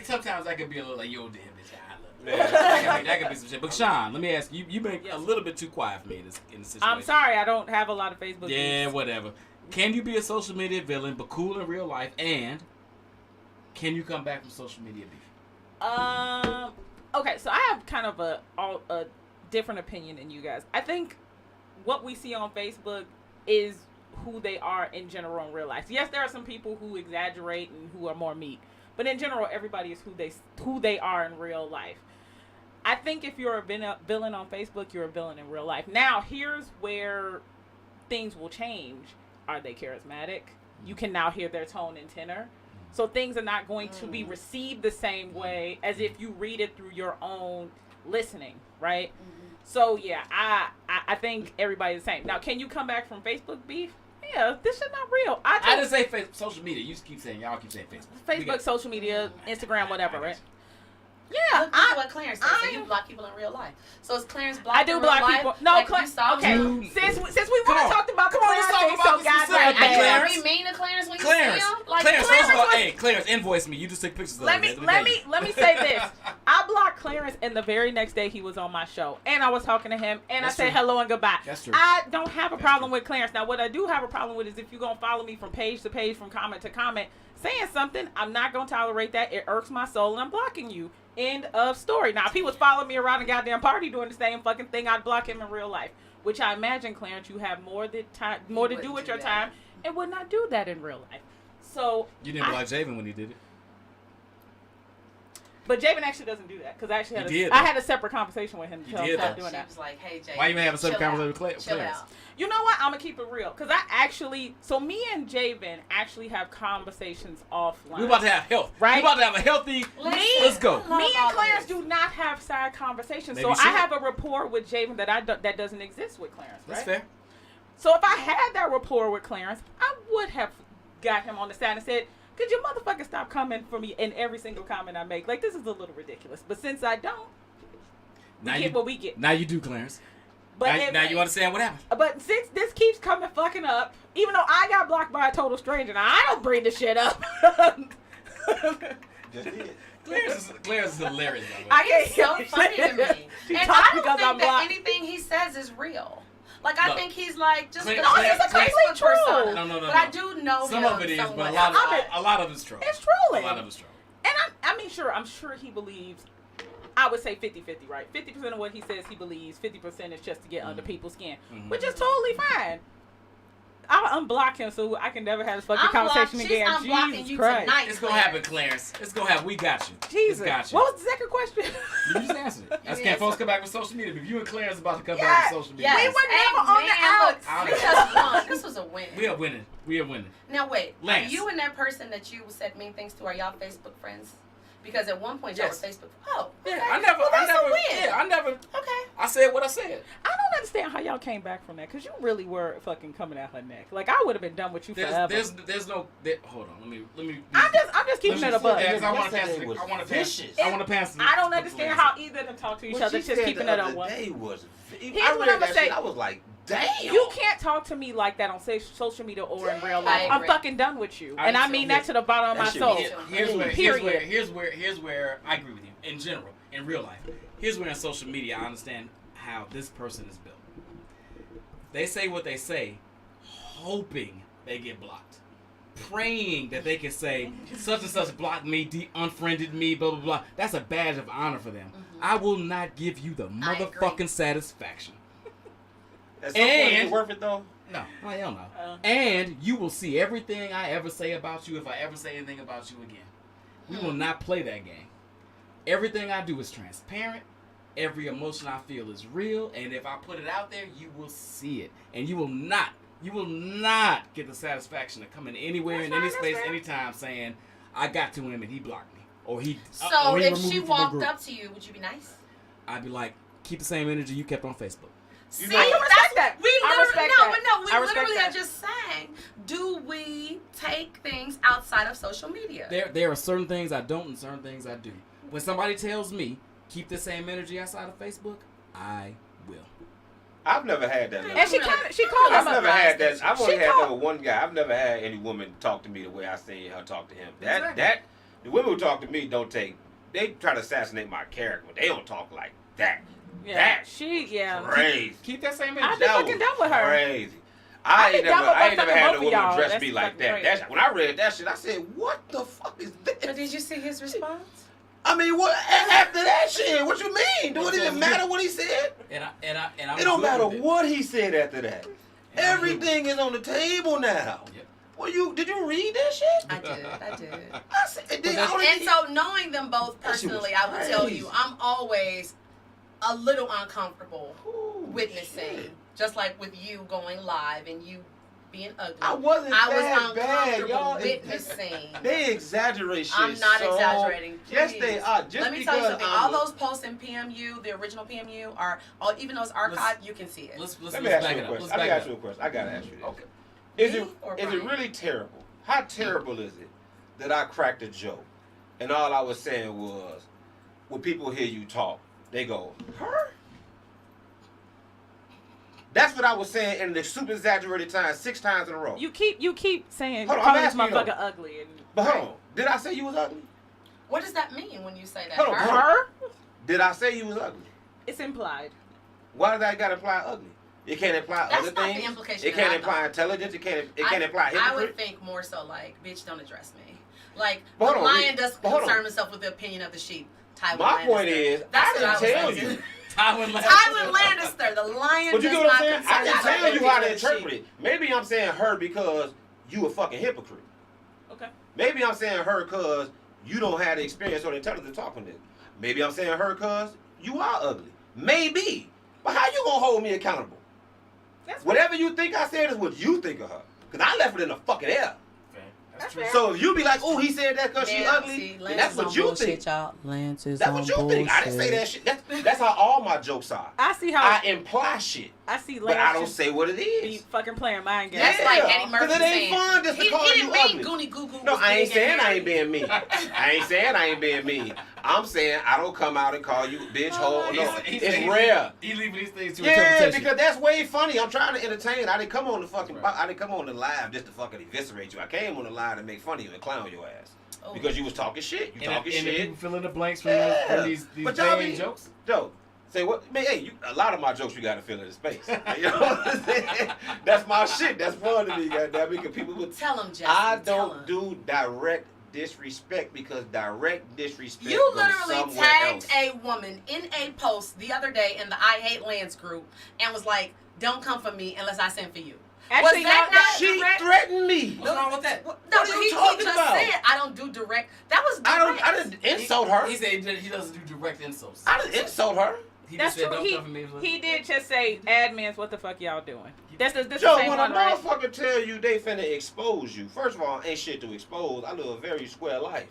Sometimes that could be a little like, yo, damn bitch, I love you. That could be some shit. But Sean, let me ask you. You've been a little bit too quiet for me in this situation. I'm sorry, I don't have a lot of Facebook. Yeah, whatever. Can you be a social media villain but cool in real life? And can you come back from social media beef? Okay, so I have kind of a different opinion than you guys. I think what we see on Facebook is who they are in general in real life. Yes, there are some people who exaggerate and who are more meek, but in general, everybody is who they are in real life. I think if you're a villain on Facebook, you're a villain in real life. Now, here's where things will change. Are they charismatic? You can now hear their tone and tenor. So things are not going to be received the same way as if you read it through your own listening, right? So, yeah, I think everybody's the same. Now, can you come back from Facebook beef? Yeah, this shit not real. I didn't say social media. You keep saying, y'all keep saying Facebook. Facebook, social media, Instagram, whatever, right? Yeah, look, this is what Clarence said. So you block people in real life. So is Clarence blocked? I do block people. No, like Clarence. Okay, since we want to talk about Clarence, so guys, are we mean to Clarence when you see him? Like, Clarence, first of all, hey, Clarence, invoice me. You just took pictures of Let me say this. I blocked Clarence, and the very next day he was on my show, and I was talking to him, and I said hello and goodbye. That's true. I don't have a problem with Clarence. Now, what I do have a problem with is if you're gonna follow me from page to page, from comment to comment, saying something, I'm not gonna tolerate that. It irks my soul, and I'm blocking you. End of story. Now, if he was following me around a goddamn party doing the same fucking thing, I'd block him in real life. Which I imagine, Clarence, you have more to do with your time, and would not do that in real life. So you didn't block Javen when he did it. But Javen actually doesn't do that because I actually had a separate conversation with him. He did that. She was like, "Hey, Javen, why you have a separate conversation with Clarence?" Chill out. You know what? I'm gonna keep it real because me and Javen actually have conversations offline. We're about to have health. Right? We're about to have a healthy. Let's go. Me and Clarence do not have side conversations, so I have a rapport with Javen that doesn't exist with Clarence. Right? That's fair. So if I had that rapport with Clarence, I would have got him on the side and said, could you motherfucker stop coming for me in every single comment I make? Like, this is a little ridiculous. But since I don't, we get what we get. Now you do, Clarence. But now you understand what happened. But since this keeps coming fucking up, even though I got blocked by a total stranger, now I don't bring this shit up. Clarence is hilarious. It's so funny to me. And I don't think that blocked. Anything he says is real. Like, I think he's like, just he's a complete troll. No. But I do know some of it is, but a lot of it's troll. It's trolling. A lot of it's troll. And I'm sure he believes, I would say 50-50, right? 50% of what he says he believes, 50% is just to get under people's skin, which is totally fine. I'll unblock him so I can never have this fucking conversation again. I'm blocking you tonight. It's gonna happen, Clarence. It's gonna happen. We got you. Jesus. Got you. What was the second question? You just answered it. That's can't folks come back with social media. If you and Clarence about to come back with social media, we were never on the outs. We just won. This was a win. We are winning. Now wait, Lance. Are you and that person that you said mean things to, are y'all Facebook friends? Because at one point y'all were Facebook. Oh, okay. I never. Well, that's a win. Yeah, I never. Okay. I said what I said. I don't understand how y'all came back from that, because you really were fucking coming at her neck. Like, I would have been done with you forever. There's no. Hold on. Let me. I'm just keeping it a buck. I want to pass. I don't understand how either of them talk to each other. Just keeping it up. I Here's read what I'm gonna that say. shit, I was like, damn. You can't talk to me like that on social media or in real life. I'm fucking done with you, and I mean that to the bottom of my soul. Here's where I agree with you. In general, in real life, here's where in social media I understand how this person is built. They say what they say, hoping they get blocked, praying that they can say such and such blocked me, unfriended me, blah blah blah. That's a badge of honor for them. I will not give you the motherfucking satisfaction. At some point, is it worth it though? No, hell no. And you will see everything I ever say about you if I ever say anything about you again. We will not play that game. Everything I do is transparent. Every emotion I feel is real, and if I put it out there, you will see it, and you will not get the satisfaction of coming anywhere in any space, anytime, saying I got to him and he blocked me, or he. So or he if removed she me from the walked group. up to you, would you be nice? I'd be like, keep the same energy you kept on Facebook. See, I can respect that. We I literally respect no, that. but no, I we respect literally that. are just saying, do we take things outside of social media? There are certain things I don't and certain things I do. When somebody tells me keep the same energy outside of Facebook, I will. I've never had that. And she called I've him never a had that. I've only She had called- that with one guy. I've never had any woman talk to me the way I seen her talk to him. Exactly. The women who talk to me they try to assassinate my character, but they don't talk like that. Yeah, That's crazy. Keep that same energy. I've been fucking done with her. Crazy. I've I ain't been done with never fucking had both a of woman y'all. address That's me like fucking that. crazy. When I read that shit, I said, "What the fuck is But this?" did you see his response? I mean, what after that shit? What you mean? Do it even matter what he said? And I'm It don't good matter with it. what he said after that. Everything is on the table now. Yep. Well, did you read that shit? I did. I said, And so knowing them both That shit was personally, I will tell crazy. you, I'm always a little uncomfortable witnessing. shit. Just like with you going live and you being ugly. I wasn't I that was bad, uncomfortable y'all. witnessing. They exaggerate shit. I'm not so- exaggerating. Yes, please. they are. Just Let me tell you because something. I'm- All those posts in PMU, the original PMU, are even though it's archived, you can see it. Let's Let me back ask it you a up. question. Let's Let me back ask it you a up. question. I gotta ask you this. Okay. Is Me it or is it Brian? really terrible? How terrible is it that I cracked a joke and all I was saying was, when people hear you talk, they go, her? That's what I was saying in the super exaggerated time 6 times in a row. You keep saying Hold on, calling I'm this asking you, motherfucker ugly. And, But hold on. Did I say you was ugly? What does that mean when you say that? Hold on, Her? Did I say you was ugly? It's implied. Why does that got to imply ugly? It can't imply That's other not the things. implication It that can't I imply thought. intelligence. It can't imply I hypocrite. would think more so like, bitch, don't address me. Like, But the hold on, lion does but hold on. concern himself with the opinion of the sheep. Tywin My point Lannister. is, That's I what didn't was tell thinking. you. Tywin Lannister, the lion But you does get what not I'm saying? concern I didn't himself tell with you how the to opinion of the interpret it. Maybe I'm saying her because you a fucking hypocrite. Okay. Maybe I'm saying her because you don't have the experience or the intelligence talking this. Maybe I'm saying her because you are ugly. Maybe. But how you gonna hold me accountable? That's Whatever you think I said is what you think of her. Because I left it in the fucking air. That's true. fair. So if you be like, oh, he said that because she Yeah, ugly, see, then Lance that's is what on you bullshit, think. y'all. Lance is That's on what you think. I didn't say that bullshit. shit. That's how all my jokes are. I see how I imply shit, I see but I Lance don't just say what it be is. fucking playing mind games. That's Yeah, like Eddie 'cause Murphy it ain't saying. fun just to He call didn't you mean ugly. Goonie Goo Goo. No, was I ain't big saying and I hairy. ain't being mean. I ain't saying I ain't being mean. I'm saying I don't come out and call you bitch, hoe. No, it's rare. He leaving these things to Yeah, interpretation. because that's way funny. I'm trying to entertain. I didn't come on the fucking. I didn't come on the live just to fucking eviscerate you. I came on the live to make fun of you and clown your ass Oh. because you was talking shit. You talking and shit. people fill in the blanks from, Yeah. from these But y'all vain be- jokes. Joe, say what? Man, hey, a lot of my jokes you got to fill in the space. You know what I'm saying? That's my shit. That's fun to me, goddamn. Because people would. Tell him, Jesse. I tell don't him. do direct disrespect because direct disrespect You goes literally somewhere tagged else. a woman in a post the other day in the I Hate Lance group and was like, "Don't come for me unless I send for you." Actually, was that y'all- not She direct? threatened me. What's wrong with that? No, What are you he talking just about? said I don't do direct. That was direct. I didn't insult her. He said he doesn't do direct insults. I didn't insult her. He That's just said, true. don't come for me. He did just say, admins, what the fuck y'all doing? This Joe, the same when one, a right? motherfucker tell you they finna expose you, first of all, ain't shit to expose. I live a very square life.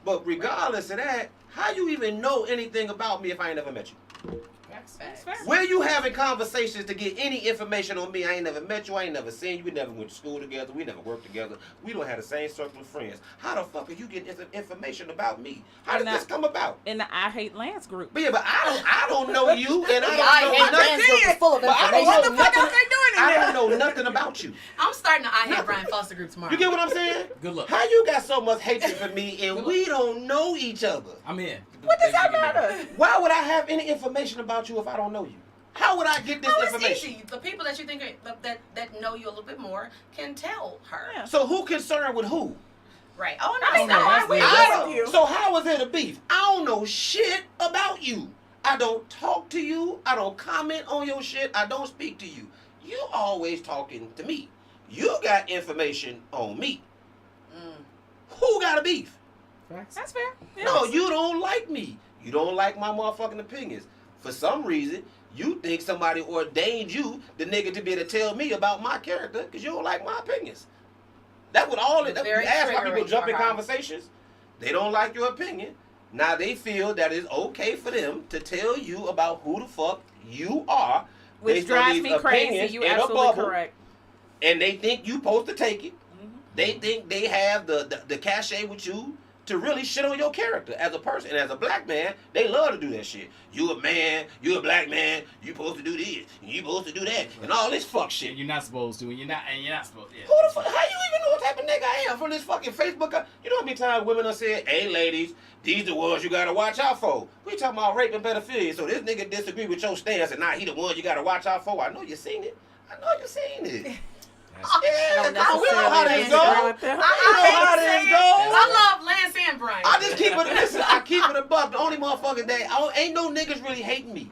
But regardless of that, how you even know anything about me if I ain't never met you? Facts. fair. Where you having conversations to get any information on me? I ain't never met you. I ain't never seen you. We never went to school together. We never worked together. We don't have the same circle of friends. How the fuck are you getting information about me? How did this come about? In the I Hate Lance group. But yeah, but I don't know you, and I I don't hate know Lance nothing. group is full of But I don't information. know What the fuck nothing. else they doing in I there? don't know nothing about you. I'm starting to I Hate Nothing. Brian Foster group tomorrow. You get what I'm saying? Good luck. How you got so much hatred for me and we don't know each other? I'm in. What does that matter? Why would I have any information about you if I don't know you? How would I get this Oh, it's information? easy. The people that you think that know you a little bit more can tell her. Yeah. So who concerned with who? Right. Oh no. I mean, no. no, that's- we that's- love you. So how is it a beef? I don't know shit about you. I don't talk to you. I don't comment on your shit. I don't speak to you. You always talking to me. You got information on me. Who got a beef? Facts. That's fair. Yeah. No, you don't like me. You don't like my motherfucking opinions. For some reason, you think somebody ordained you, the nigga, to be able to tell me about my character because you don't like my opinions. That's what all it. That's Very why people triggering jump for in her. conversations. They don't like your opinion. Now they feel that it's okay for them to tell you about who the fuck you are. Which based on drives these me crazy. opinions You in a absolutely bubble, correct. and they think you supposed to take it. They think they have the cachet with you to really shit on your character as a person. And as a black man, they love to do that shit. You a man, you a black man, you supposed to do this, and you supposed to do that, and all this fuck shit. You're not supposed to, and you're not supposed to. Yeah. Who the fuck? How you even know what type of nigga I am from this fucking Facebook? You know how many times women have said, "Hey, ladies, these the ones you gotta watch out for." We talking about rape and pedophilia, so this nigga disagree with your stance, and now he the one you gotta watch out for. I know you seen it. I know you seen it. Yeah, we know how this go. I love Lance and Brian. I just keep it. Listen, I keep it above. The only motherfucker that ain't no niggas really hating me.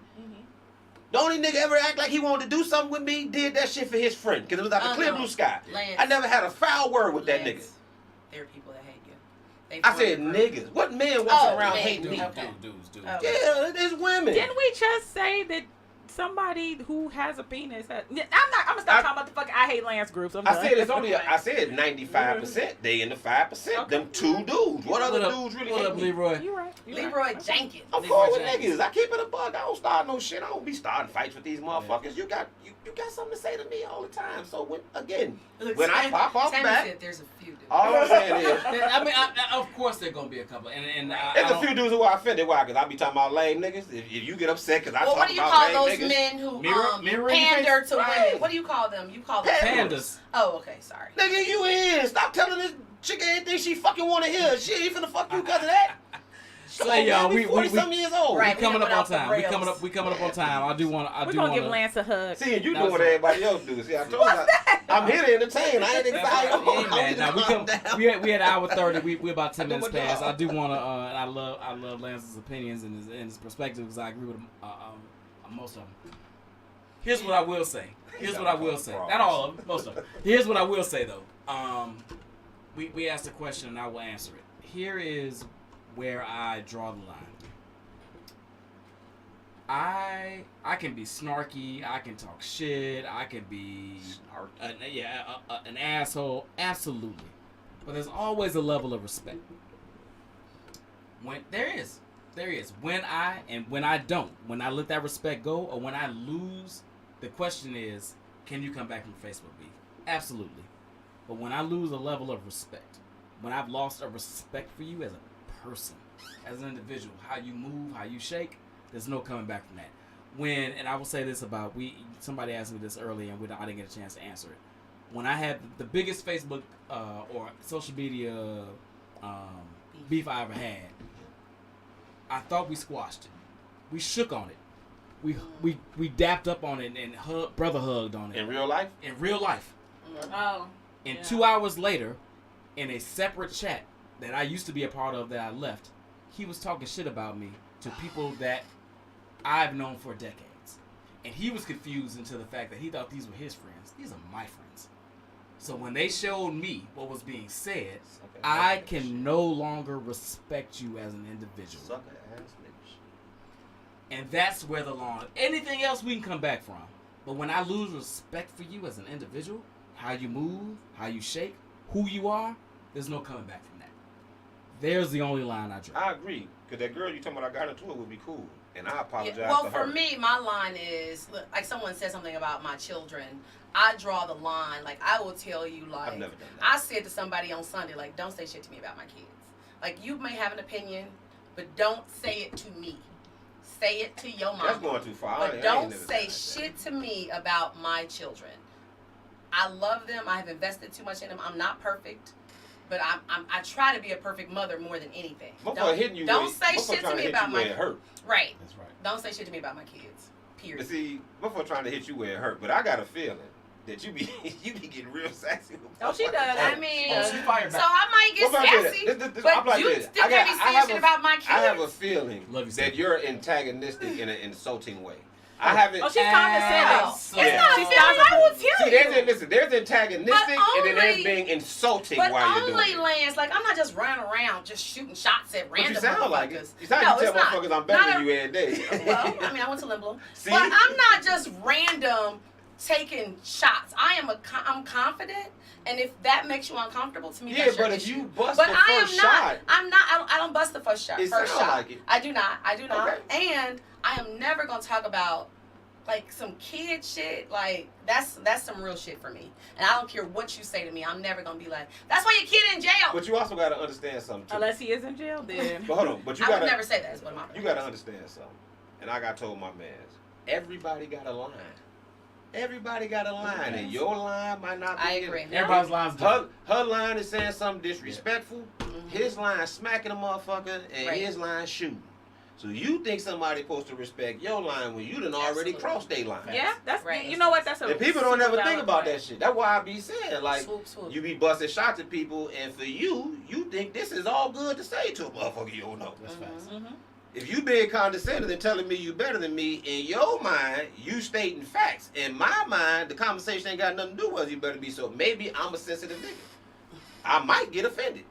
The only nigga ever act like he wanted to do something with me did that shit for his friend because it was like a clear no. blue sky. Lance. I never had a foul word with that nigga. Lance, there are people that hate you. They I said for you. niggas. What man walks around man. hating me? Okay. Dudes. Oh. Yeah, it's women. Didn't we just say that somebody who has a penis has, I'm gonna stop talking about the fucking I Hate Lance groups. I'm I done. said it's only. I said 95%. They in the 5%. Okay. Them two dudes. What other What up, dudes really What hate up, me? Leroy? You right. Leroy Jenkins. I'm Leroy cool with Jenkins. niggas. I keep it a bug. I don't start no shit. I don't be starting fights with these motherfuckers. You got something to say to me all the time. So when I pop off Tammy back, said there's a few dudes. all I'm saying is. I mean, of course there's gonna be a couple, and There's a few dudes who are offended. Why? Because I be talking about lame niggas. If you get upset because I Well, talk what do you about call lame those niggas. men who Mirror pander to Right. women? What do you call them? You call them pandas. Oh, okay, sorry. Nigga, you in. Stop telling this chick anything she fucking want to hear. She ain't finna fuck you because of that. So y'all, we 40-some years old. Right. we coming up went on off the time. rails. We coming up on time. I do want We're gonna give Lance a hug. See, you That doing was what everybody else do. See, I told you. I'm here to entertain. I ain't excited. Now we had hour 30. We about 10 I do minutes my past. job. I do want to. I love Lance's opinions and his perspective because I agree with him, most of them. Here's what I will say. Not all of them. Most of them. Here's what I will say though. We asked a question and I will answer it. Here is where I draw the line. I can be snarky. I can talk shit. I can be an asshole. Absolutely, but there's always a level of respect. When there is when I don't, when I let that respect go, or when I lose, the question is, can you come back from Facebook beef? Absolutely, but when I lose a level of respect, when I've lost a respect for you as a person, as an individual, how you move, how you shake. There's no coming back from that. And I will say this about somebody asked me this earlier and I didn't get a chance to answer it. When I had the biggest Facebook or social media beef I ever had, I thought we squashed it. We shook on it. We dapped up on it and brother hugged on it. In real life? In real life. Oh. And 2 hours later, in a separate chat that I used to be a part of that I left, he was talking shit about me to people that I've known for decades. And he was confused into the fact that he thought these were his friends. These are my friends. So when they showed me what was being said, I can no longer respect you as an individual. Sucker ass niggas. And that's where the line. Anything else we can come back from. But when I lose respect for you as an individual, how you move, how you shake, who you are, there's no coming back from that. There's the only line I draw. I agree. Because that girl you talking about I got into it would be cool. And I apologize Well, to for her. me, my line is, look, like someone said something about my children. I draw the line. Like, I will tell you, like, I've never done that. I said to somebody on Sunday, like, don't say shit to me about my kids. Like, you may have an opinion, but don't say it to me. Say it to your mom. That's going too far. But I ain't don't never say done shit to me about my children. I love them. I have invested too much in them. I'm not perfect, but I try to be a perfect mother more than anything. Don't say shit to me about my kids. Hurt. Right. That's right. Don't say shit to me about my kids. Period. But see, before trying to hit you where it hurt, but I got a feeling that you be getting real sassy. With Oh, she does. I mean, Oh, she fired so back. I might get What about sassy, this? I'm but like you this. still can't be saying shit about my kids. I have a feeling Love you, that Steve. you're antagonistic in an insulting way. I haven't. Oh, she's condescending. It's Yeah. not She's silly. I will tell See, you. there's antagonistic and then there's only- being insulting But while you're only doing it. Like I'm not just running around just shooting shots at But random you sound like motherfuckers. it. You sound No, like you it's tell not. motherfuckers I'm better Not than you every day. Well, I mean, I went to Limblom. See? But I'm not just random taking shots. I'm confident, and if that makes you uncomfortable, to me, Yeah, that's your but if issue. you bust But the I am first not. shot, I don't bust the first shot. It First sound shot. like it. I do not. Okay. And I am never gonna talk about like some kid shit. Like that's some real shit for me. And I don't care what you say to me. I'm never gonna be like, that's why your kid in jail. but you also got to understand something too. Unless he is in jail, then. But hold on, but you I got would to never say that. Is what you got to understand something. And I got told my mans, everybody got a line. Everybody got a line, and your line might not be. I agree. Everybody's lines different. Her line is saying something disrespectful. Mhm. His line smacking a motherfucker, and Right. his line shooting. So you think somebody supposed to respect your line when you done already Absolutely. crossed their line? Yeah, that's Right. you know what? That's a. And people don't super ever think valid about point. that shit. That's why I be saying, like, Swoop, swoop. you be busting shots at people, and for you think this is all good to say to a motherfucker you don't know. That's facts. Mhm. If you being condescending and telling me you better than me, in your mind, you stating facts. In my mind, the conversation ain't got nothing to do with you better be. So maybe I'm a sensitive nigga. I might get offended.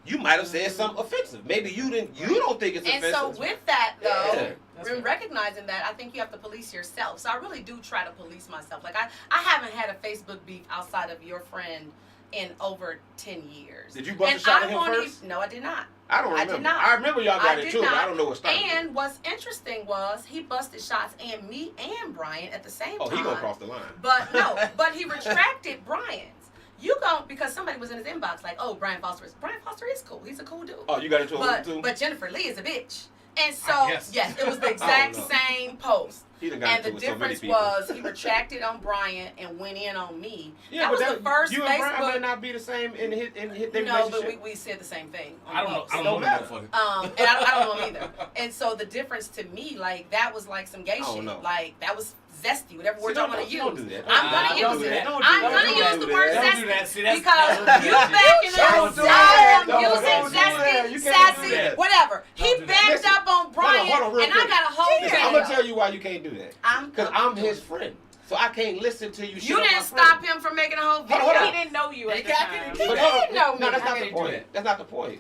You might have said something offensive. Maybe you didn't. You don't think it's And offensive. so with that Yeah. though, That's in right. recognizing that, I think you have to police yourself. So I really do try to police myself. Like I haven't had a Facebook beef outside of your friend in over 10 years. Did you bust a And shot I at him won't first? even- No, I did not. I don't I remember. did not. I remember y'all got I it did too, but not. I don't know what started. it. And what's interesting was he busted shots and me and Brian at the same Oh, time. he gonna cross the line. But no, but he retracted Brian's. You go because somebody was in his inbox like, oh, Brian Foster is cool. He's a cool dude. Oh, you got into it too? But Jennifer Lee is a bitch. And so, Yes. yes, it was the I exact don't know. same post. He done got And into the it with so many difference people. was he retracted on Brian and went in on me. Yeah, that but was the first you and Brian Facebook. might not be the same in their No, relationship. but we said the same thing. on I don't know. posts. I don't Don't know that matter. motherfucker. And I don't know him either. And so the difference to me, like that was like some gay I don't shit. know. Like that was zesty, whatever word See, y'all want to don't use. do that. I'm Don't gonna do use that. it. Don't do I'm that. gonna Don't use do the that. word Don't do zesty that. See, that's because that's- you backing Don't up. do I that. am Don't using do that. zesty, You can't do sassy, that. whatever. He Don't do that. backed Listen, up on Brian, hold on, real and quick. I got a whole Listen, I'm video. gonna tell you why you can't do that. Because I'm his friend, so I can't listen to you. shit You on my didn't friend. stop him from making a whole video. Hold on. He didn't know you at He the got- time. he But did hold on. know me. No, that's How not did the he do point. that? That's not the point.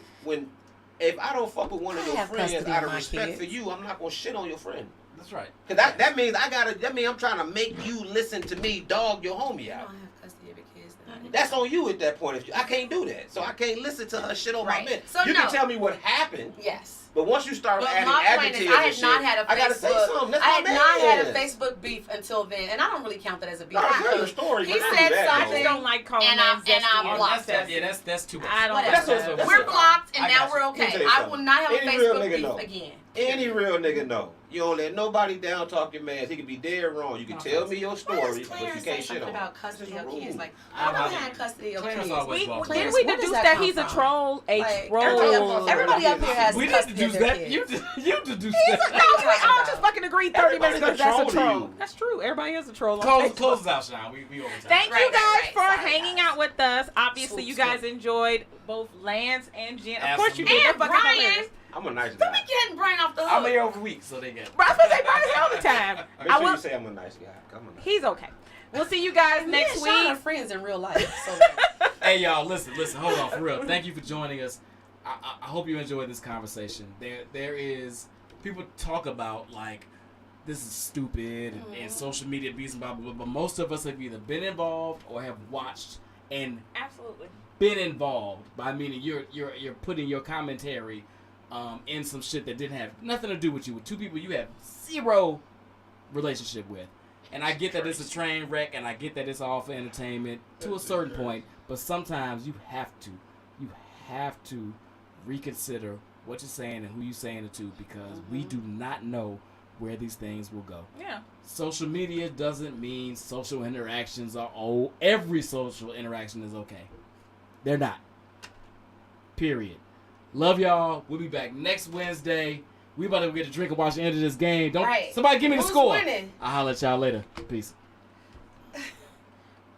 If I don't fuck with one of I your have friends custody out of of my respect kids. for you, I'm not gonna shit on your friend. That's right. Cause that means that means I'm trying to make you listen to me dog your homie You out. don't have custody of your kids. then I do. That's on you at that point. I can't do that, so I can't listen to her shit on Right. my man. So you no. can tell me what happened, Yes. but once you start But adding my point adjectives is, I and had shit, not had a I gotta say Facebook. something. That's I my had not had a man. Facebook beef until then, and I don't really count that as a beef. No, it's your because story. he but don't said do that, I something. just don't like calling And men I zesty or blocked sassy. That's too much. I don't Whatever. That's what- We're blocked, and I now got you. we're Let me okay. tell you I something. will not have a Any real Facebook nigga beef know. again. Any real nigga know. You don't let nobody down talk your man. He can be dead wrong. You can tell me your Why story, does but you Clarence say can't shit something on. about It's custody just of a kids? rule. Like, I I don't know. have custody of Clarence kids. always We, Clarence, didn't we where does deduce that that come he's a from? troll? A Like, troll. everybody up here has We didn't custody of deduce their that. kids. You deduced No, that. I don't just fucking agree 30 minutes Everybody's ago. That's a a troll to troll. you. That's true. Everybody is a troll. on Close Facebook. us out, Sean. We over time. Thank you Right, guys right, for right. Sorry, hanging guys. out with us. Obviously, Swoop, you guys swoop. enjoyed both Lance and Jen. Of course you did. And They're fucking Brian. hilarious. I'm a nice Don't guy. be getting Brian off the hook. I'm here over weeks, so they get. Bro, I was gonna say Brian's all the time. Make I sure will. you say I'm a nice guy. Come on. He's okay. We'll see you guys Me next and Sean are week. friends in real life. So Hey y'all, listen, hold on for real. Thank you for joining us. I hope you enjoyed this conversation. There is people talk about like this is stupid and social media beats and blah blah blah. But most of us have either been involved or have watched and Absolutely. been involved by meaning you're putting your commentary in some shit that didn't have nothing to do with you, with two people you have zero relationship with. And I get that it's a train wreck, and I get that it's all for entertainment to a certain point, but sometimes you have to reconsider what you're saying and who you're saying it to, because we do not know where these things will go. Yeah. Social media doesn't mean social interactions are every social interaction is okay. They're not. Period. Love y'all. We'll be back next Wednesday. We about to get a drink and watch the end of this game. Somebody give me the Who's score. winning? I'll holler at y'all later. Peace.